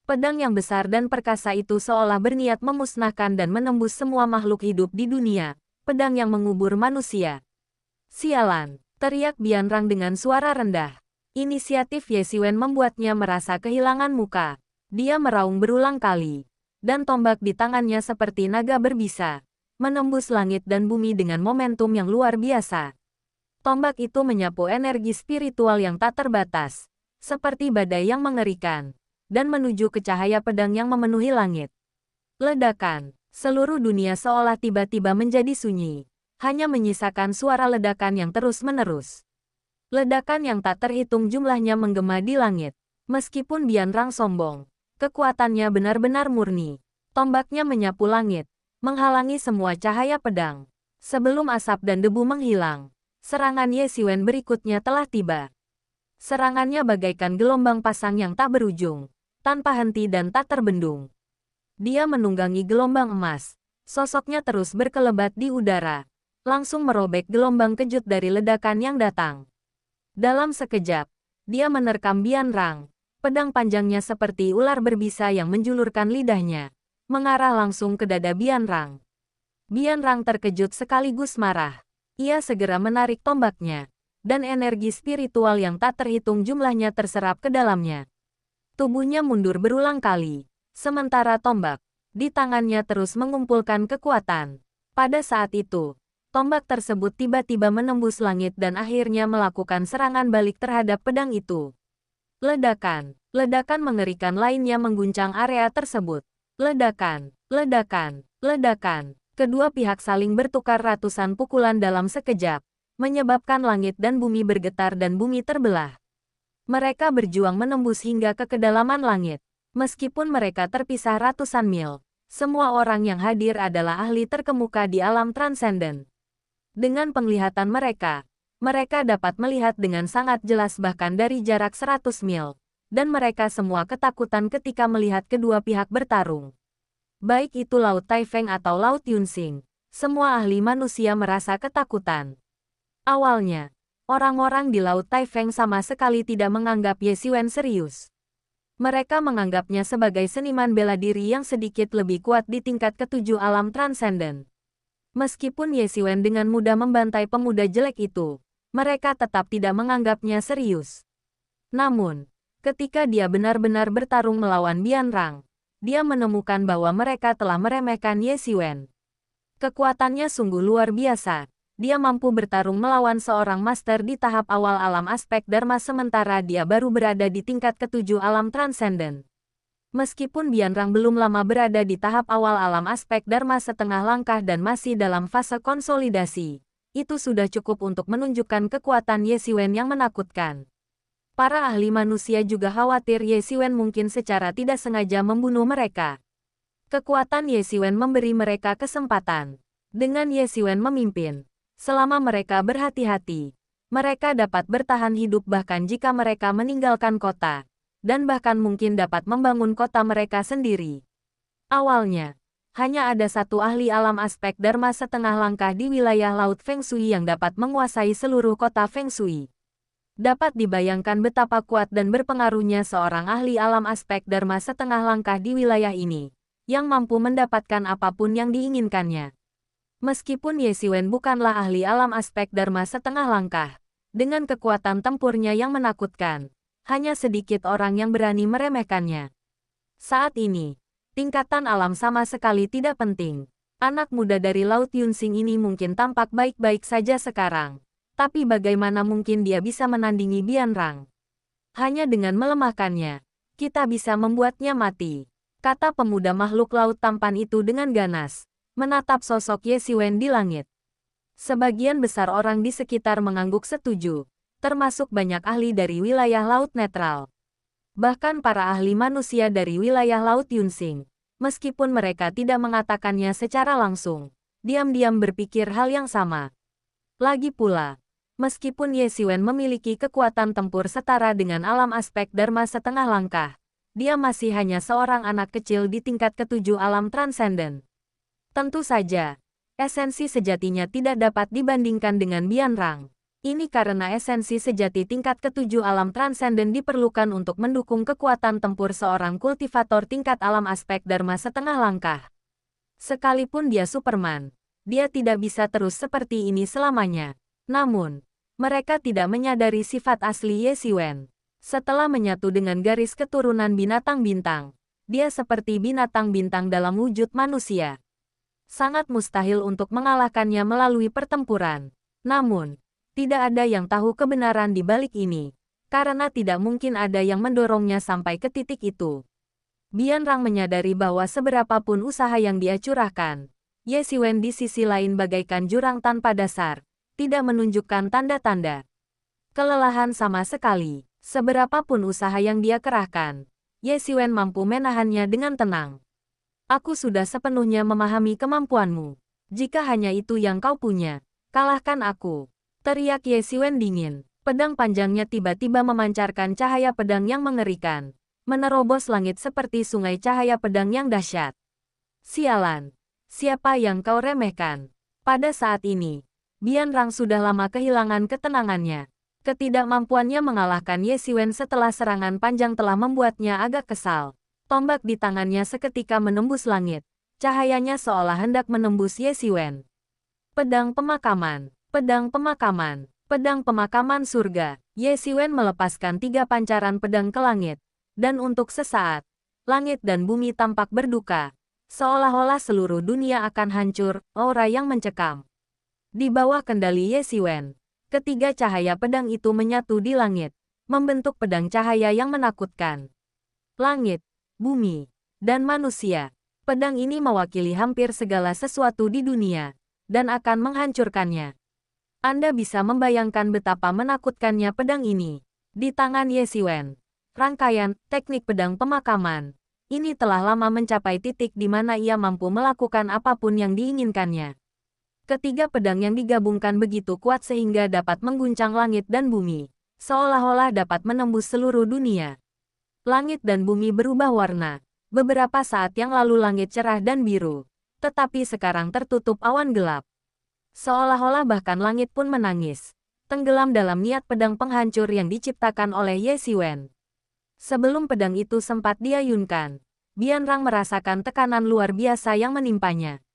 Pedang yang besar dan perkasa itu seolah berniat memusnahkan dan menembus semua makhluk hidup di dunia. Pedang yang mengubur manusia. Sialan, teriak Bian Rang dengan suara rendah. Inisiatif Ye Siwen membuatnya merasa kehilangan muka. Dia meraung berulang kali, dan tombak di tangannya seperti naga berbisa, menembus langit dan bumi dengan momentum yang luar biasa. Tombak itu menyapu energi spiritual yang tak terbatas, seperti badai yang mengerikan, dan menuju ke cahaya pedang yang memenuhi langit. Ledakan. Seluruh dunia seolah tiba-tiba menjadi sunyi, hanya menyisakan suara ledakan yang terus-menerus. Ledakan yang tak terhitung jumlahnya menggema di langit. Meskipun Bian Rang sombong, kekuatannya benar-benar murni. Tombaknya menyapu langit, menghalangi semua cahaya pedang. Sebelum asap dan debu menghilang, serangan Ye Siwen berikutnya telah tiba. Serangannya bagaikan gelombang pasang yang tak berujung, tanpa henti dan tak terbendung. Dia menunggangi gelombang emas. Sosoknya terus berkelebat di udara, langsung merobek gelombang kejut dari ledakan yang datang. Dalam sekejap, dia menerkam Bian Rang. Pedang panjangnya seperti ular berbisa yang menjulurkan lidahnya, mengarah langsung ke dada Bian Rang. Bian Rang terkejut sekaligus marah. Ia segera menarik tombaknya, dan energi spiritual yang tak terhitung jumlahnya terserap ke dalamnya. Tubuhnya mundur berulang kali. Sementara tombak di tangannya terus mengumpulkan kekuatan. Pada saat itu, tombak tersebut tiba-tiba menembus langit dan akhirnya melakukan serangan balik terhadap pedang itu. Ledakan. Ledakan mengerikan lainnya mengguncang area tersebut. Ledakan, ledakan, ledakan. Kedua pihak saling bertukar ratusan pukulan dalam sekejap, menyebabkan langit dan bumi bergetar dan bumi terbelah. Mereka berjuang menembus hingga ke kedalaman langit. Meskipun mereka terpisah ratusan mil, semua orang yang hadir adalah ahli terkemuka di alam transenden. Dengan penglihatan mereka, mereka dapat melihat dengan sangat jelas bahkan dari jarak 100 mil. Dan mereka semua ketakutan ketika melihat kedua pihak bertarung. Baik itu Laut Taifeng atau Laut Yunsing, semua ahli manusia merasa ketakutan. Awalnya, orang-orang di Laut Taifeng sama sekali tidak menganggap Ye Xiwen serius. Mereka menganggapnya sebagai seniman bela diri yang sedikit lebih kuat di tingkat ketujuh alam transenden. Meskipun Ye Xiwen dengan mudah membantai pemuda jelek itu, mereka tetap tidak menganggapnya serius. Namun, ketika dia benar-benar bertarung melawan Bian Rang, dia menemukan bahwa mereka telah meremehkan Ye Xiwen. Kekuatannya sungguh luar biasa. Dia mampu bertarung melawan seorang master di tahap awal alam aspek Dharma sementara dia baru berada di tingkat ketujuh alam transenden. Meskipun Bian Rang belum lama berada di tahap awal alam aspek Dharma setengah langkah dan masih dalam fase konsolidasi, itu sudah cukup untuk menunjukkan kekuatan Ye Xiwen yang menakutkan. Para ahli manusia juga khawatir Ye Xiwen mungkin secara tidak sengaja membunuh mereka. Kekuatan Ye Xiwen memberi mereka kesempatan. Dengan Ye Xiwen memimpin, selama mereka berhati-hati, mereka dapat bertahan hidup bahkan jika mereka meninggalkan kota, dan bahkan mungkin dapat membangun kota mereka sendiri. Awalnya, hanya ada satu ahli alam aspek Dharma setengah langkah di wilayah Laut Feng Shui yang dapat menguasai seluruh kota Feng Shui. Dapat dibayangkan betapa kuat dan berpengaruhnya seorang ahli alam aspek Dharma setengah langkah di wilayah ini, yang mampu mendapatkan apapun yang diinginkannya. Meskipun Ye Xiwen bukanlah ahli alam aspek Dharma setengah langkah, dengan kekuatan tempurnya yang menakutkan, hanya sedikit orang yang berani meremehkannya. Saat ini, tingkatan alam sama sekali tidak penting. Anak muda dari Laut Yunsing ini mungkin tampak baik-baik saja sekarang. Tapi bagaimana mungkin dia bisa menandingi Bian Rang? Hanya dengan melemahkannya, kita bisa membuatnya mati, kata pemuda makhluk laut tampan itu dengan ganas, menatap sosok Ye Xiwen di langit. Sebagian besar orang di sekitar mengangguk setuju, termasuk banyak ahli dari wilayah laut netral. Bahkan para ahli manusia dari wilayah Laut Yunsing, meskipun mereka tidak mengatakannya secara langsung, diam-diam berpikir hal yang sama. Lagi pula, meskipun Ye Xiwen memiliki kekuatan tempur setara dengan alam aspek Dharma setengah langkah, dia masih hanya seorang anak kecil di tingkat ketujuh alam transenden. Tentu saja, esensi sejatinya tidak dapat dibandingkan dengan Bian Rang. Ini karena esensi sejati tingkat ketujuh alam transenden diperlukan untuk mendukung kekuatan tempur seorang kultivator tingkat alam aspek Dharma setengah langkah. Sekalipun dia Superman, dia tidak bisa terus seperti ini selamanya. Namun, mereka tidak menyadari sifat asli Ye Xiwen. Setelah menyatu dengan garis keturunan binatang bintang, dia seperti binatang bintang dalam wujud manusia. Sangat mustahil untuk mengalahkannya melalui pertempuran. Namun, tidak ada yang tahu kebenaran di balik ini, karena tidak mungkin ada yang mendorongnya sampai ke titik itu. Bian Rang menyadari bahwa seberapapun usaha yang dia curahkan, Ye Xiwen di sisi lain bagaikan jurang tanpa dasar, tidak menunjukkan tanda-tanda kelelahan sama sekali. Seberapapun usaha yang dia kerahkan, Ye Xiwen mampu menahannya dengan tenang. Aku sudah sepenuhnya memahami kemampuanmu. Jika hanya itu yang kau punya, kalahkan aku. Teriak Ye Xiwen dingin. Pedang panjangnya tiba-tiba memancarkan cahaya pedang yang mengerikan, menerobos langit seperti sungai cahaya pedang yang dahsyat. Sialan! Siapa yang kau remehkan? Pada saat ini, Bian Rang sudah lama kehilangan ketenangannya. Ketidakmampuannya mengalahkan Ye Xiwen setelah serangan panjang telah membuatnya agak kesal. Tombak di tangannya seketika menembus langit. Cahayanya seolah hendak menembus Ye Xiwen. Pedang pemakaman, pedang pemakaman, pedang pemakaman surga. Ye Xiwen melepaskan 3 pancaran pedang ke langit. Dan untuk sesaat, langit dan bumi tampak berduka. Seolah-olah seluruh dunia akan hancur, aura yang mencekam. Di bawah kendali Ye Xiwen, ketiga cahaya pedang itu menyatu di langit, membentuk pedang cahaya yang menakutkan. langit, bumi, dan manusia. Pedang ini mewakili hampir segala sesuatu di dunia, dan akan menghancurkannya. Anda bisa membayangkan betapa menakutkannya pedang ini. Di tangan Ye Siwen, rangkaian teknik pedang pemakaman ini telah lama mencapai titik di mana ia mampu melakukan apapun yang diinginkannya. Ketiga pedang yang digabungkan begitu kuat sehingga dapat mengguncang langit dan bumi, seolah-olah dapat menembus seluruh dunia. Langit dan bumi berubah warna. Beberapa saat yang lalu langit cerah dan biru, tetapi sekarang tertutup awan gelap. Seolah-olah bahkan langit pun menangis, tenggelam dalam niat pedang penghancur yang diciptakan oleh Ye Siwen. Sebelum pedang itu sempat diayunkan, Bian Rang merasakan tekanan luar biasa yang menimpanya.